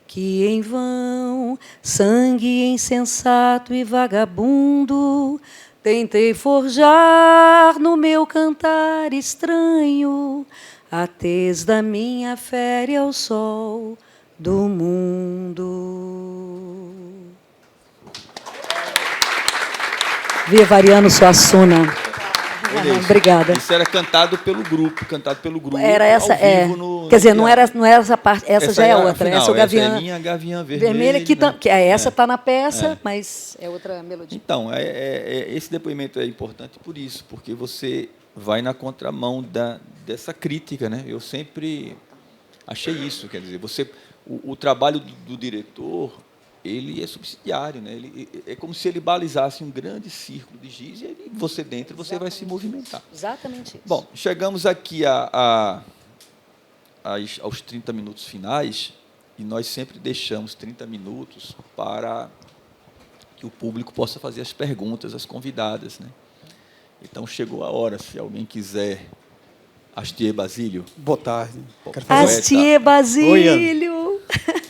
E: que em vão, sangue insensato e vagabundo, tentei forjar no meu cantar estranho a tez da minha fé ao sol do mundo. Viva Ariano Suassuna. Obrigada.
B: Isso era cantado pelo grupo,
E: Era essa,
B: ao vivo
E: quer dizer, não era essa parte, essa já é outra.
B: Final,
E: essa é o Gavião.
B: Essa é minha Gavião Vermelha,
E: que essa está na peça, mas é outra melodia.
B: Então, esse depoimento é importante por isso, porque você vai na contramão dessa crítica, né? Eu sempre achei isso, quer dizer, o trabalho do diretor, ele é subsidiário, né? É como se ele balizasse um grande círculo de giz e você dentro você vai se movimentar.
E: Exatamente isso.
B: Bom, chegamos aqui aos 30 minutos finais e nós sempre deixamos 30 minutos para que o público possa fazer as perguntas, as convidadas, né? Então, chegou a hora, se alguém quiser. Astier Basílio.
F: Boa tarde.
E: Astier Basílio.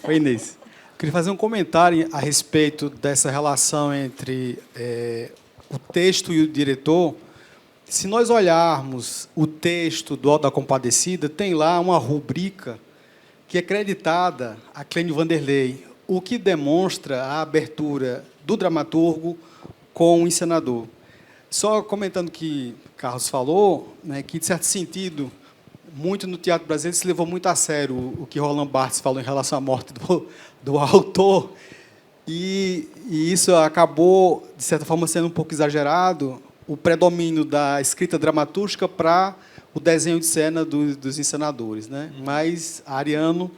F: Oi, Inês. Queria fazer um comentário a respeito dessa relação entre o texto e o diretor. Se nós olharmos o texto do Auto da Compadecida, tem lá uma rubrica que é creditada a Clênio Vanderlei, o que demonstra a abertura do dramaturgo com o encenador. Só comentando que Carlos falou, né, que, de certo sentido, muito no teatro brasileiro se levou muito a sério o que Roland Barthes falou em relação à morte do autor, e isso acabou, de certa forma, sendo um pouco exagerado, o predomínio da escrita dramatúrgica para o desenho de cena dos encenadores, né? Mas Ariano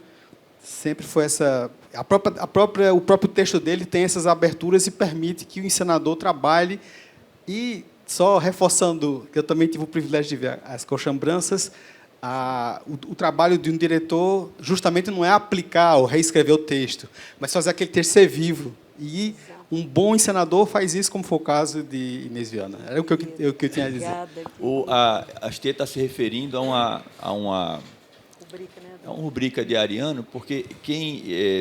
F: sempre foi essa... o próprio texto dele tem essas aberturas e permite que o encenador trabalhe. E, só reforçando, que eu também tive o privilégio de ver as coxambranças, o trabalho de um diretor justamente não é aplicar ou reescrever o texto, mas fazer aquele texto ser vivo. E um bom encenador faz isso, como foi o caso de Inês Viana. Era o que eu tinha a dizer.
B: A Astier está se referindo a uma rubrica de Ariano, porque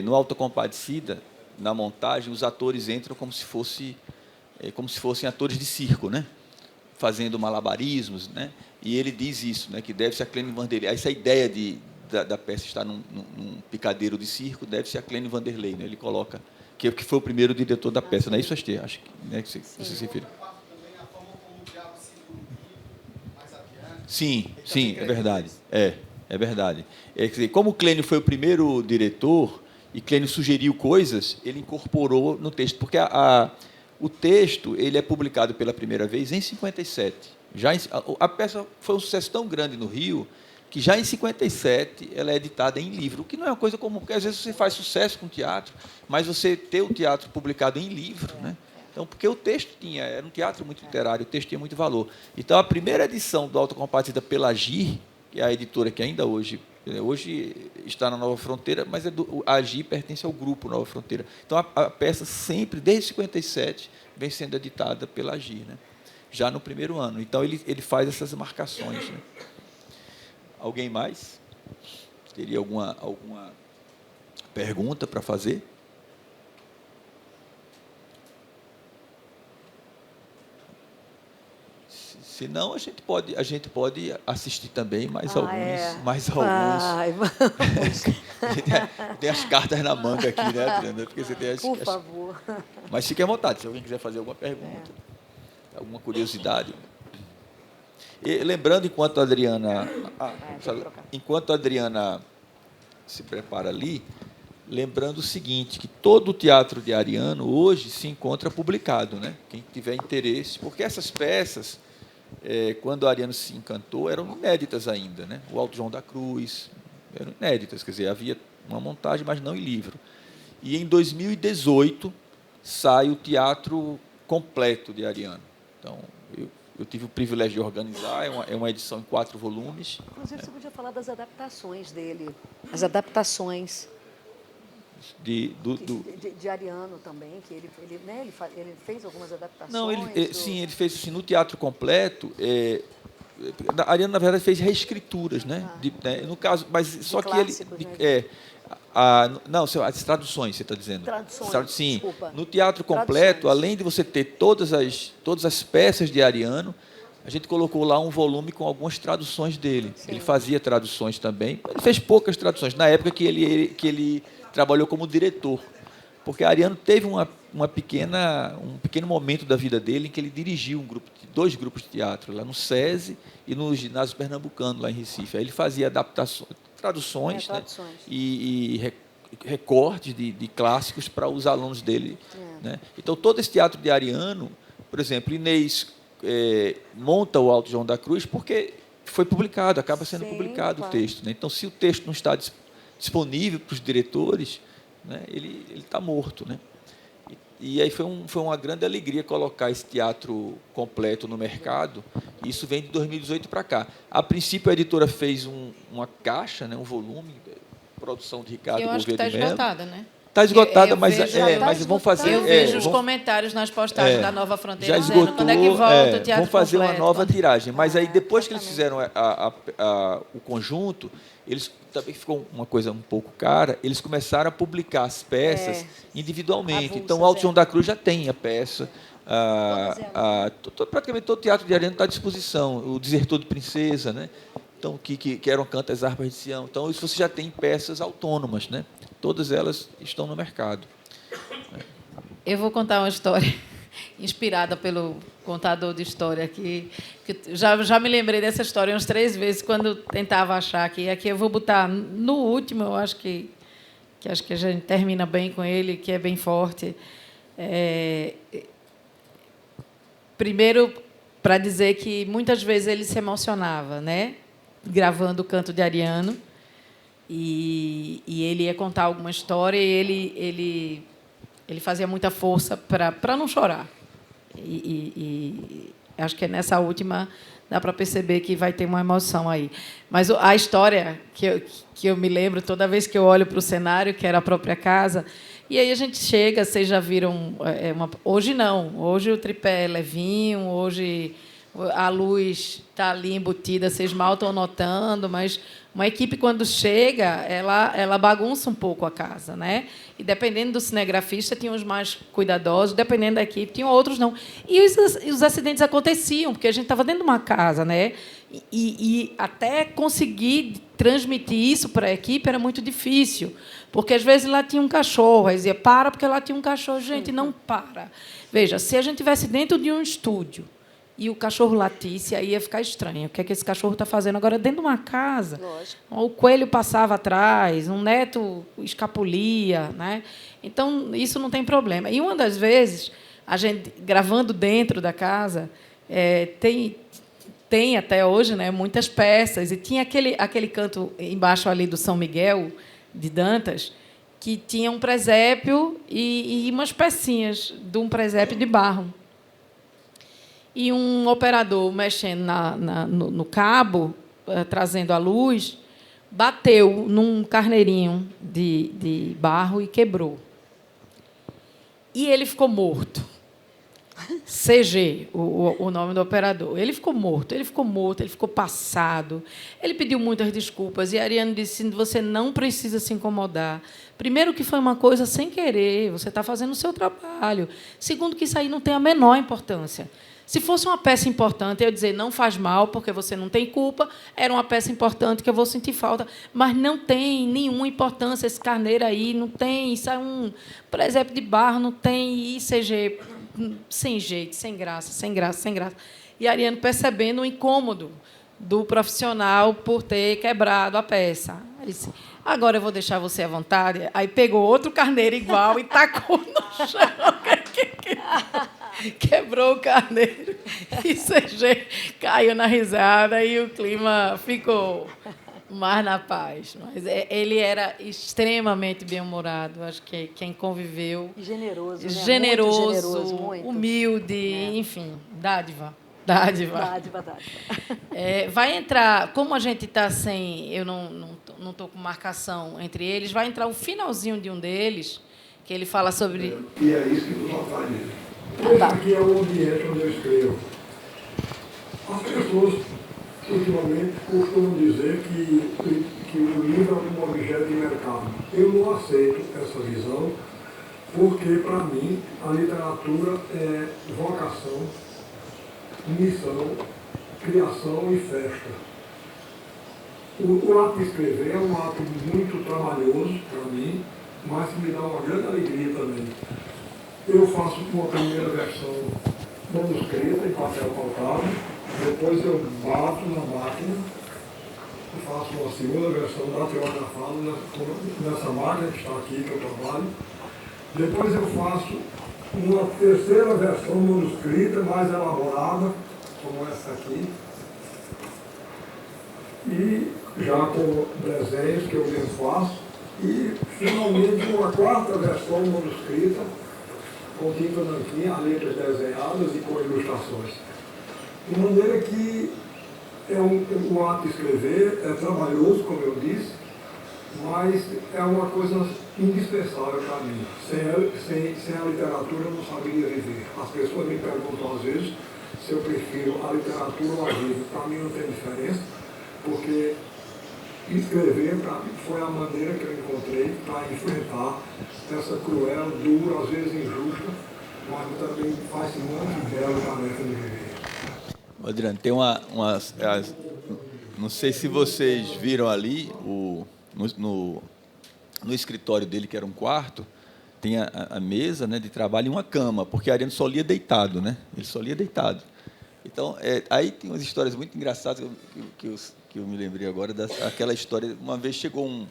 B: no Auto da Compadecida, na montagem, os atores entram como se fossem atores de circo, né? Fazendo malabarismos, né? E ele diz isso, né? Que deve ser a Clênio Vanderlei. Essa ideia da peça estar num picadeiro de circo deve ser a Clênio Vanderlei, né? Ele coloca que foi o primeiro diretor da peça, não é isso, Astier? Acho que, né, que você se refere. Sim, é verdade. É verdade. Quer dizer, como o Clênio foi o primeiro diretor e Clênio sugeriu coisas, ele incorporou no texto, porque o texto ele é publicado pela primeira vez em 57. A peça foi um sucesso tão grande no Rio que já em 57 ela é editada em livro, o que não é uma coisa comum, porque às vezes você faz sucesso com teatro, mas você ter o teatro publicado em livro, né? Então, porque o texto era um teatro muito literário, o texto tinha muito valor. Então, a primeira edição do Auto da Compadecida pela GIR, que é a editora que ainda hoje está na Nova Fronteira, mas a GIR pertence ao grupo Nova Fronteira. Então, a peça sempre, desde 57, vem sendo editada pela GIR, né? Já no primeiro ano. Então, ele faz essas marcações, né? Alguém mais? Teria alguma pergunta para fazer? Se não, a gente pode assistir também mais alguns.
E: Vai, vamos.
B: Tem as cartas na manga aqui, né, Adriana? Porque você tem
E: Por favor.
B: Mas fique à vontade, se alguém quiser fazer alguma pergunta, alguma curiosidade. E, lembrando, enquanto a Adriana se prepara ali, lembrando o seguinte, que todo o teatro de Ariano hoje se encontra publicado, né? Quem tiver interesse, porque essas peças, quando Ariano se encantou, eram inéditas ainda, né? O Alto João da Cruz, eram inéditas, quer dizer, havia uma montagem, mas não em livro. E em 2018 sai o teatro completo de Ariano. Então, eu tive o privilégio de organizar, é uma edição em 4 volumes.
E: Inclusive, você podia falar das adaptações dele. As adaptações de Ariano também, que ele fez algumas adaptações.
B: Não, sim, ele fez assim, no teatro completo. Ariano, na verdade, fez reescrituras, né? No caso, mas só que ele não, as traduções, você está dizendo.
E: Traduções,
B: sim.
E: desculpa.
B: No teatro completo, além de você ter todas as peças de Ariano, a gente colocou lá um volume com algumas traduções dele. Sim. Ele fazia traduções também. Ele fez poucas traduções, na época que ele trabalhou como diretor. Porque Ariano teve um pequeno momento da vida dele em que ele dirigiu 2 grupos de teatro, lá no SESI e no Ginásio Pernambucano, lá em Recife. Aí ele fazia traduções. Né? E recortes de clássicos para os alunos dele. Né? Então, todo esse teatro de Ariano, por exemplo, Inês monta o Alto João da Cruz porque foi publicado, acaba sendo publicado o texto. Né? Então, se o texto não está disponível para os diretores, né, ele está morto. Né? E aí foi uma grande alegria colocar esse teatro completo no mercado. E isso vem de 2018 para cá. A princípio, a editora fez uma caixa, né, um volume, produção de Ricardo
C: Gouveia de Mello. Eu acho que está esgotada, né?
B: Está esgotada, mas vão fazer...
C: Eu vejo os comentários nas postagens da Nova Fronteira
B: já esgotou,
C: dizendo quando é que volta o teatro
B: vão fazer
C: completo,
B: uma nova tiragem. Mas aí, depois que eles fizeram o conjunto, eles também ficou uma coisa um pouco cara, eles começaram a publicar as peças individualmente. Avulsas, então, o Alto João da Cruz já tem a peça. Praticamente todo o teatro de Ariano está à disposição. O Desertor de Princesa, né? Então, que eram Cantas Harpas de Sião. Então, isso você já tem peças autônomas, né? Todas elas estão no mercado.
C: Eu vou contar uma história inspirada pelo contador de história que já me lembrei dessa história umas 3 vezes quando tentava achar aqui. Aqui eu vou botar no último, eu acho que a gente termina bem com ele, que é bem forte. Primeiro, para dizer que muitas vezes ele se emocionava, né? Gravando o Canto de Ariano, e ele ia contar alguma história e ele fazia muita força para não chorar. E acho que nessa última dá para perceber que vai ter uma emoção aí. Mas a história que eu me lembro toda vez que eu olho para o cenário, que era a própria casa, e aí a gente chega, vocês já viram... hoje não, hoje o tripé é levinho, hoje a luz está ali embutida, vocês mal estão notando, mas uma equipe, quando chega, ela bagunça um pouco a casa, né? E, dependendo do cinegrafista, tinha os mais cuidadosos, dependendo da equipe, tinham outros não. E os acidentes aconteciam, porque a gente estava dentro de uma casa, né? E até conseguir transmitir isso para a equipe era muito difícil, porque, às vezes, lá tinha um cachorro, aí dizia, para, porque lá tinha um cachorro. Gente, não para. Veja, se a gente estivesse dentro de um estúdio, e o cachorro latisse, aí ia ficar estranho. O que é que esse cachorro está fazendo agora dentro de uma casa?
E: Lógico.
C: O coelho passava atrás, um neto escapulia, né? Então, isso não tem problema. E, uma das vezes, a gente, gravando dentro da casa, tem até hoje, né, muitas peças. E tinha aquele canto embaixo ali do São Miguel, de Dantas, que tinha um presépio e umas pecinhas de um presépio de barro. E um operador mexendo no cabo, trazendo a luz, bateu num carneirinho de barro e quebrou. E ele ficou morto. CG, o nome do operador. Ele ficou morto, ele ficou passado. Ele pediu muitas desculpas e a Ariano disse, você não precisa se incomodar. Primeiro, que foi uma coisa sem querer, você está fazendo o seu trabalho. Segundo, que isso aí não tem a menor importância. Se fosse uma peça importante, eu ia dizer, não faz mal, porque você não tem culpa, era uma peça importante que eu vou sentir falta, mas não tem nenhuma importância esse carneiro aí, não tem, isso é um presépio de barro, não tem ICG, sem jeito, sem graça. E a Ariano, percebendo o incômodo do profissional por ter quebrado a peça, ele disse, agora eu vou deixar você à vontade. Aí pegou outro carneiro igual e tacou no chão. Quebrou o carneiro e CG caiu na risada e o clima ficou Mar na Paz. Mas ele era extremamente bem-humorado. Acho que quem conviveu...
E: E generoso, né?
C: Generoso,
E: Muito generoso, muito.
C: humilde, enfim, dádiva. Dádiva.
E: Dádiva.
C: Vai entrar, como a gente está sem... Eu não estou com marcação entre eles, vai entrar o finalzinho de um deles, que ele fala sobre...
D: E é isso que nos atrai nele. Esse aqui é o ambiente onde eu escrevo. As pessoas, ultimamente, costumam dizer que o livro é um objeto de mercado. Eu não aceito essa visão, porque, para mim, a literatura é vocação, missão, criação e festa. O ato de escrever é um ato muito trabalhoso para mim, mas que me dá uma grande alegria também. Eu faço uma primeira versão manuscrita em papel pautado, depois eu bato na máquina, faço uma segunda versão datilografada nessa máquina que está aqui, que eu trabalho. Depois eu faço uma terceira versão manuscrita, mais elaborada, como essa aqui, e já com desenhos que eu mesmo faço, e finalmente uma quarta versão manuscrita, com tinta nanquim, as letras desenhadas e com ilustrações. De maneira que o ato de escrever é trabalhoso, como eu disse, mas é uma coisa indispensável para mim. Sem a literatura eu não saberia viver. As pessoas me perguntam às vezes se eu prefiro a literatura ou a vida. Para mim não tem diferença, porque escrever para mim foi a maneira que eu encontrei para enfrentar essa cruel, dura, às vezes injusta, mas também faz muito bela tarefa de viver.
B: Adriano, tem não sei se vocês viram ali, no escritório dele, que era um quarto, tem a mesa, né, de trabalho e uma cama, porque Ariano só lia deitado, né? Ele só lia deitado. Então, aí tem umas histórias muito engraçadas que eu me lembrei agora, daquela história. Uma vez chegou um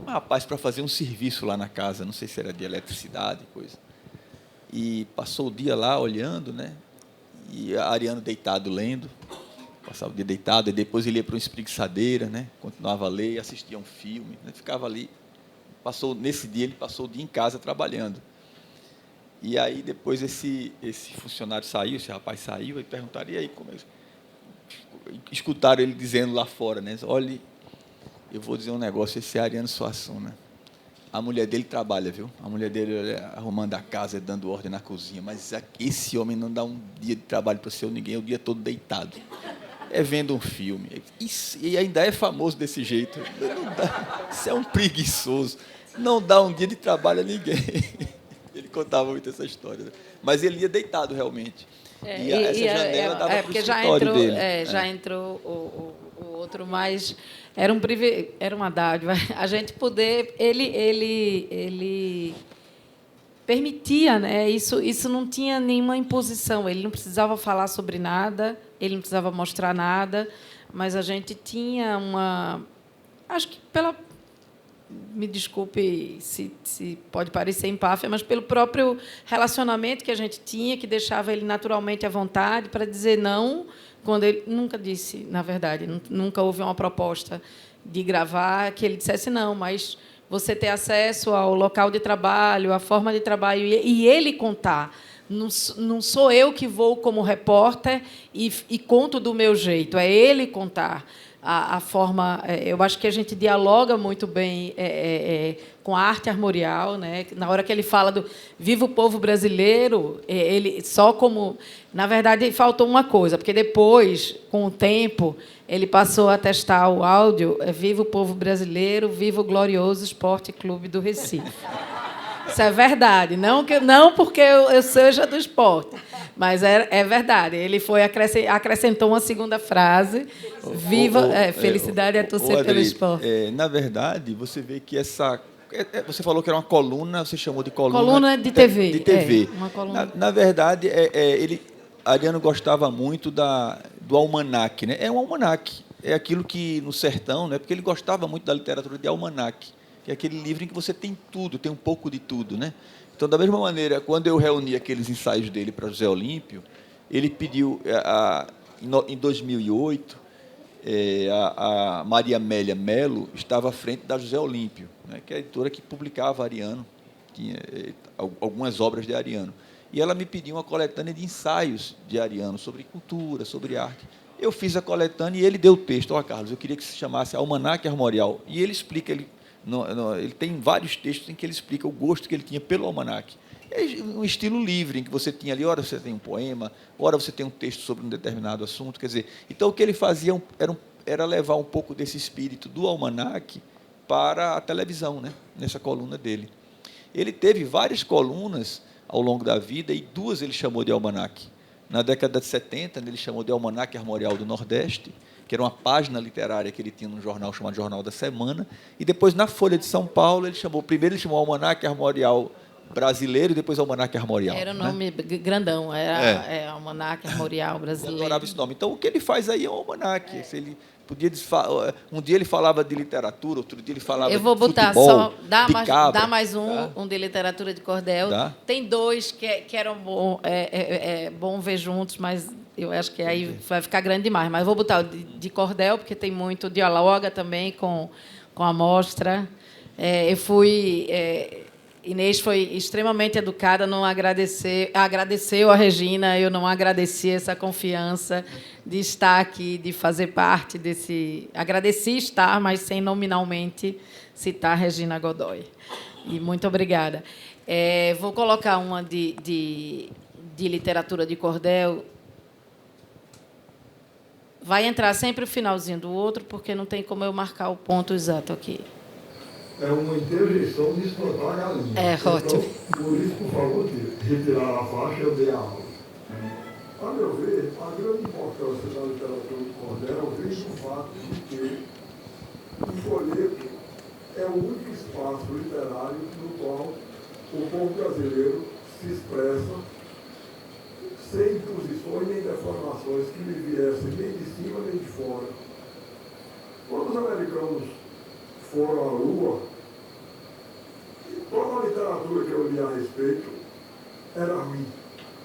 B: rapaz para fazer um serviço lá na casa, não sei se era de eletricidade, coisa. E passou o dia lá olhando, né? E Ariano deitado lendo, passava o dia deitado, e depois ele ia para uma espreguiçadeira, né? Continuava a ler, assistia um filme, né? Ficava ali. Nesse dia ele passou o dia em casa trabalhando. E aí depois esse funcionário saiu, esse rapaz saiu, e perguntaram, e aí, como é? Escutaram ele dizendo lá fora, né? Olha, eu vou dizer um negócio, esse é Ariano Suassuna. A mulher dele trabalha, viu? A mulher dele arrumando a casa, dando ordem na cozinha, mas esse homem não dá um dia de trabalho para ser ninguém, é o dia todo deitado. Vendo um filme. E ainda é famoso desse jeito. Isso é um preguiçoso. Não dá um dia de trabalho a ninguém. Ele contava muito essa história. Né? Mas ele ia deitado, realmente. E essa janela dava para o escritório dele.
C: Já entrou o outro, mas era uma dádiva. A gente poder... Ele permitia, né? Isso não tinha nenhuma imposição. Ele não precisava falar sobre nada, ele não precisava mostrar nada, mas a gente tinha uma... Acho que me desculpe se pode parecer empáfia, mas pelo próprio relacionamento que a gente tinha, que deixava ele naturalmente à vontade para dizer não, quando ele nunca disse, na verdade, nunca houve uma proposta de gravar que ele dissesse não, mas você ter acesso ao local de trabalho, à forma de trabalho, e ele contar. Não sou eu que vou como repórter e conto do meu jeito, é ele contar. A forma, eu acho que a gente dialoga muito bem com a arte armorial, né? Na hora que ele fala do viva o povo brasileiro, ele só como, na verdade, faltou uma coisa, porque depois, com o tempo, ele passou a testar o áudio, viva o povo brasileiro, viva o glorioso Esporte Clube do Recife. Isso é verdade, não porque eu seja do esporte, mas é verdade. Ele acrescentou uma segunda frase, viva, felicidade é torcer
B: Adri,
C: pelo esporte.
B: Na verdade, você vê que você falou que era uma coluna, você chamou de coluna...
C: Coluna de TV.
B: De TV.
C: Uma coluna.
B: Na verdade, Ariano gostava muito do almanaque, né? É um almanaque, é aquilo que no sertão, né? Porque ele gostava muito da literatura de almanaque, que é aquele livro em que você tem tudo, tem um pouco de tudo, né? Então, da mesma maneira, quando eu reuni aqueles ensaios dele para José Olímpio, ele pediu, em 2008, a Maria Amélia Melo estava à frente da José Olímpio, né, que é a editora que publicava Ariano, tinha algumas obras de Ariano. E ela me pediu uma coletânea de ensaios de Ariano sobre cultura, sobre arte. Eu fiz a coletânea e ele deu o texto. Ó, Carlos, eu queria que se chamasse Almanaque Armorial. E ele explica, ele tem vários textos em que ele explica o gosto que ele tinha pelo almanaque. É um estilo livre, em que você tinha ali, ora você tem um poema, ora você tem um texto sobre um determinado assunto. Quer dizer, então o que ele fazia era levar um pouco desse espírito do almanaque para a televisão, né, nessa coluna dele. Ele teve várias colunas ao longo da vida e duas ele chamou de almanaque. Na década de 70, ele chamou de Almanaque Armorial do Nordeste, que era uma página literária que ele tinha num jornal chamado Jornal da Semana, e depois, na Folha de São Paulo, primeiro ele chamou Almanaque Armorial Brasileiro e depois Almanaque Armorial.
C: Era o nome, né, grandão, era Almanaque Armorial Brasileiro.
B: Eu adorava esse nome. Então, o que ele faz aí é um almanaque. Ele podia um dia ele falava de literatura, outro dia ele falava de futebol.
C: Eu vou botar só, dá mais um de literatura de cordel.
B: Dá?
C: Tem dois que eram bom ver juntos, mas eu acho que aí vai ficar grande demais. Mas vou botar o de cordel, porque tem muito, dialoga também com a mostra. Inês foi extremamente educada, não agradeceu a Regina, eu não agradeci essa confiança de estar aqui, de fazer parte desse... Agradeci estar, mas sem nominalmente citar Regina Godoy. E muito obrigada. Vou colocar uma de literatura de cordel. Vai entrar sempre o finalzinho do outro, porque não tem como eu marcar o ponto exato aqui.
D: É uma interjeição de espantar a galinha.
C: Ótimo.
D: Então, por isso, por favor, retirar a faixa, eu dei a aula. A meu ver, a grande importância da literatura de cordel vem do fato de que o folheto é o único espaço literário no qual o povo brasileiro se expressa sem imposições nem deformações que lhe viessem nem de cima nem de fora. Quando os americanos foram à Lua, toda a literatura que eu li a respeito era ruim.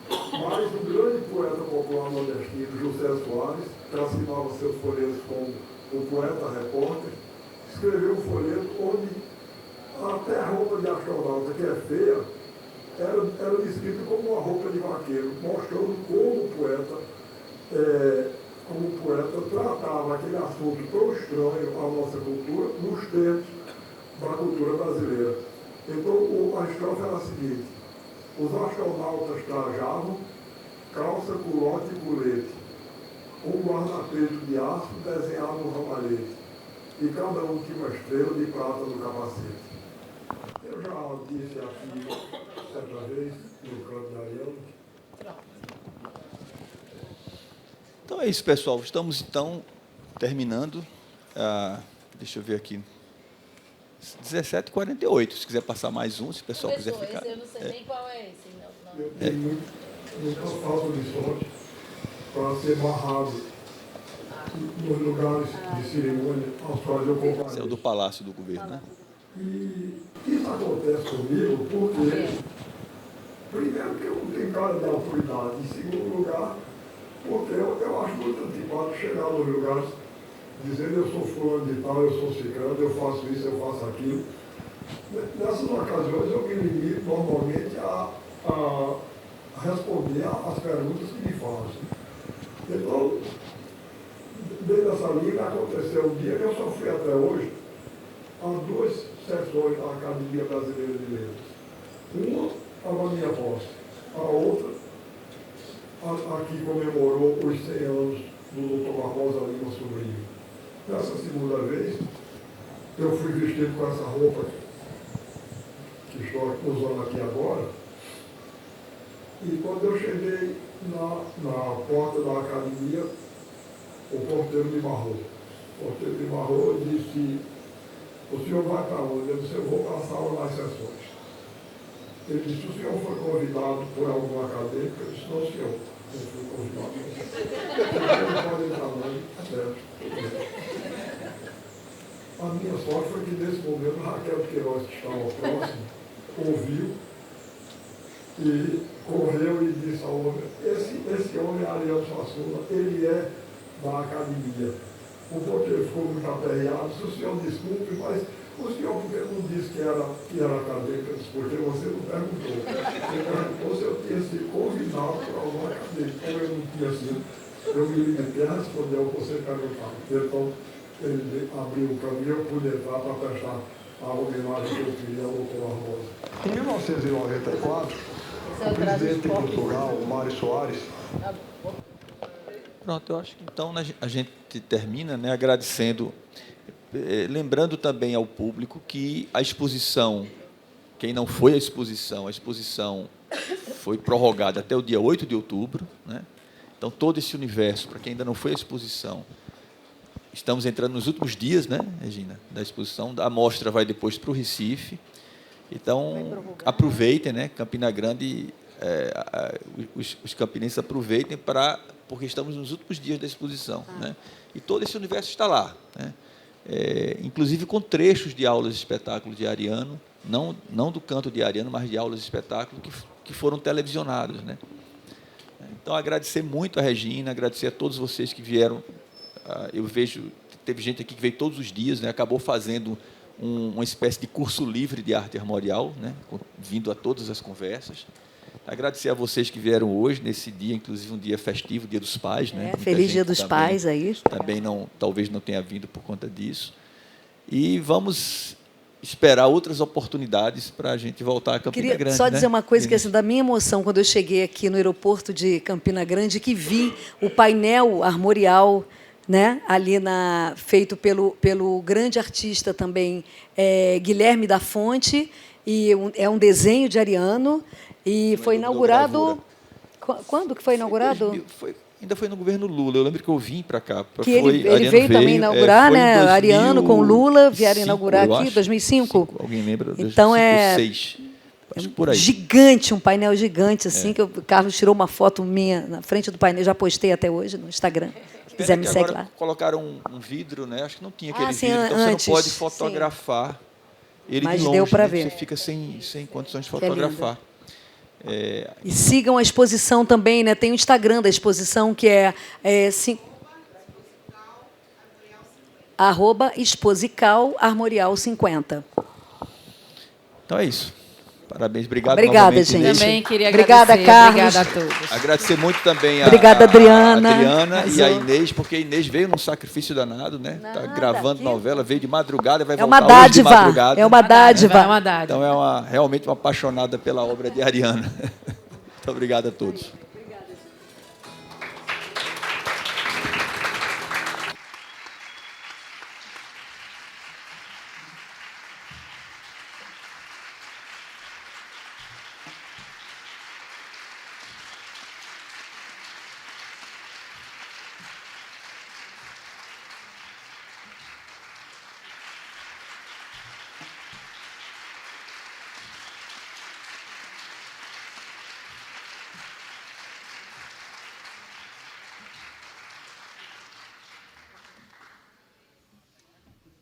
D: Mas o grande poeta popular nordestino, José Soares, que assinava seus folhetos como o poeta repórter, escreveu um folheto onde até a roupa de astronauta, que é feia, era descrita como uma roupa de vaqueiro, mostrando como o poeta tratava aquele assunto tão estranho à nossa cultura nos termos da cultura brasileira. Então, a estrofe era a seguinte: os astronautas trajavam calça, culote e colete, um guarda-peito de aço desenhado no ramalhete, e cada um tinha uma estrela de prata no capacete. Eu já disse aqui certa vez, no canto de Ariano.
B: Então é isso, pessoal. Estamos, então, terminando. Deixa eu ver aqui. 17h48. Se quiser passar mais um, se o pessoal quiser ficar.
C: Eu não sei nem qual é esse. Não.
D: Eu tenho muita falta de sorte para ser barrado nos lugares de cerimônia aos quais eu compareço.
B: Esse é o do Palácio do Governo, né?
D: E isso acontece comigo porque, primeiro, que eu não tenho cara de autoridade. Em segundo lugar, porque eu acho muito antipático chegar nos lugares dizendo eu sou fulano de tal, eu sou ciclano, eu faço isso, eu faço aquilo. Nessas ocasiões eu me limito normalmente a responder às perguntas que me fazem. Então, desde essa linha aconteceu um dia que eu só fui até hoje a 2 sessões da Academia Brasileira de Letras. Uma estava a minha posse, a outra aqui comemorou os 100 anos do Dr. Barbosa Lima Sobrinho. Nessa segunda vez, eu fui vestido com essa roupa que estou usando aqui agora, e quando eu cheguei na porta da academia, o porteiro me barrou. O porteiro me barrou e disse: o senhor vai para onde? Eu disse: eu vou para a sala das sessões. Ele disse: o senhor foi convidado por algum acadêmico? Eu disse: não, senhor. Eu fui convidado. Não pode entrar, não. Certo. A minha sorte foi que, nesse momento, Raquel de Queiroz, que estava próximo, ouviu e correu e disse ao homem: esse homem é Ariano Suassuna, ele é da academia. o porteiro ficou muito aperreado. Se o senhor desculpe, mas o senhor porque não disse que era cadeia? Porque você não perguntou. Você perguntou se eu tinha sido convidado para alguma cadeia. Como eu não tinha sido, eu me limitei a responder ao que você perguntava. Então, ele abriu o caminho, eu pude entrar para prestar a homenagem que eu queria ao doutor Barbosa. Em 1994, o presidente de Portugal, Mário Soares...
B: Pronto, eu acho que então a gente termina, né, agradecendo, lembrando também ao público que a exposição, quem não foi à exposição, a exposição foi prorrogada até o dia 8 de outubro, né? Então, todo esse universo, para quem ainda não foi à exposição, estamos entrando nos últimos dias, né, Regina, da exposição. A mostra vai depois para o Recife. Então, aproveitem, né, Campina Grande, os campinenses aproveitem porque estamos nos últimos dias da exposição, né? E todo esse universo está lá, né? Inclusive com trechos de aulas de espetáculo de Ariano, não do canto de Ariano, mas de aulas de espetáculo que foram televisionadas, né? Então, agradecer muito a Regina, agradecer a todos vocês que vieram. Eu vejo, teve gente aqui que veio todos os dias, né? Acabou fazendo uma espécie de curso livre de arte armorial, né? Vindo a todas as conversas. Agradecer a vocês que vieram hoje, nesse dia, inclusive um dia festivo, Dia dos Pais, né?
E: Feliz Dia dos Pais aí.
B: Também talvez não tenha vindo por conta disso. E vamos esperar outras oportunidades para a gente voltar a Campina Grande.
E: Queria só dizer,
B: né,
E: uma coisa,
B: Inês?
E: que assim, da minha emoção quando eu cheguei aqui no aeroporto de Campina Grande, que vi o painel armorial, né, ali feito pelo grande artista também, Guilherme da Fonte, e é um desenho de Ariano, e foi inaugurado... Quando que foi inaugurado?
B: Ainda foi no governo Lula. Eu lembro que eu vim para cá.
E: Que ele veio também inaugurar, né? Ariano com Lula vieram inaugurar aqui, 2005.
B: Alguém lembra?
E: Então
B: 2006. Acho que por aí.
E: Gigante, um painel gigante, assim, que o Carlos tirou uma foto minha na frente do painel, já postei até hoje no Instagram. Se quiser me segue lá.
B: Colocaram um vidro, né? Acho que não tinha aquele
E: sim,
B: vidro, então
E: antes,
B: você não pode fotografar ele
E: mas
B: de longe.
E: deu para
B: né?
E: ver.
B: Você fica sem condições de fotografar.
E: E sigam a exposição também, né? Tem o Instagram da exposição, que é @exposical_armorial50.
B: Então é isso. Parabéns, obrigado.
E: Obrigada, gente.
B: Inês.
C: Também queria
E: Obrigada,
C: agradecer.
E: Carlos.
C: Obrigada a todos.
B: Agradecer muito também
E: Obrigada, Adriana.
B: a Adriana e a Inês, porque a Inês veio num sacrifício danado, né? Está gravando novela, veio de madrugada, vai voltar hoje de madrugada.
E: É uma dádiva.
C: É uma dádiva.
B: Então, realmente uma apaixonada pela obra de Ariana. Muito obrigado a todos.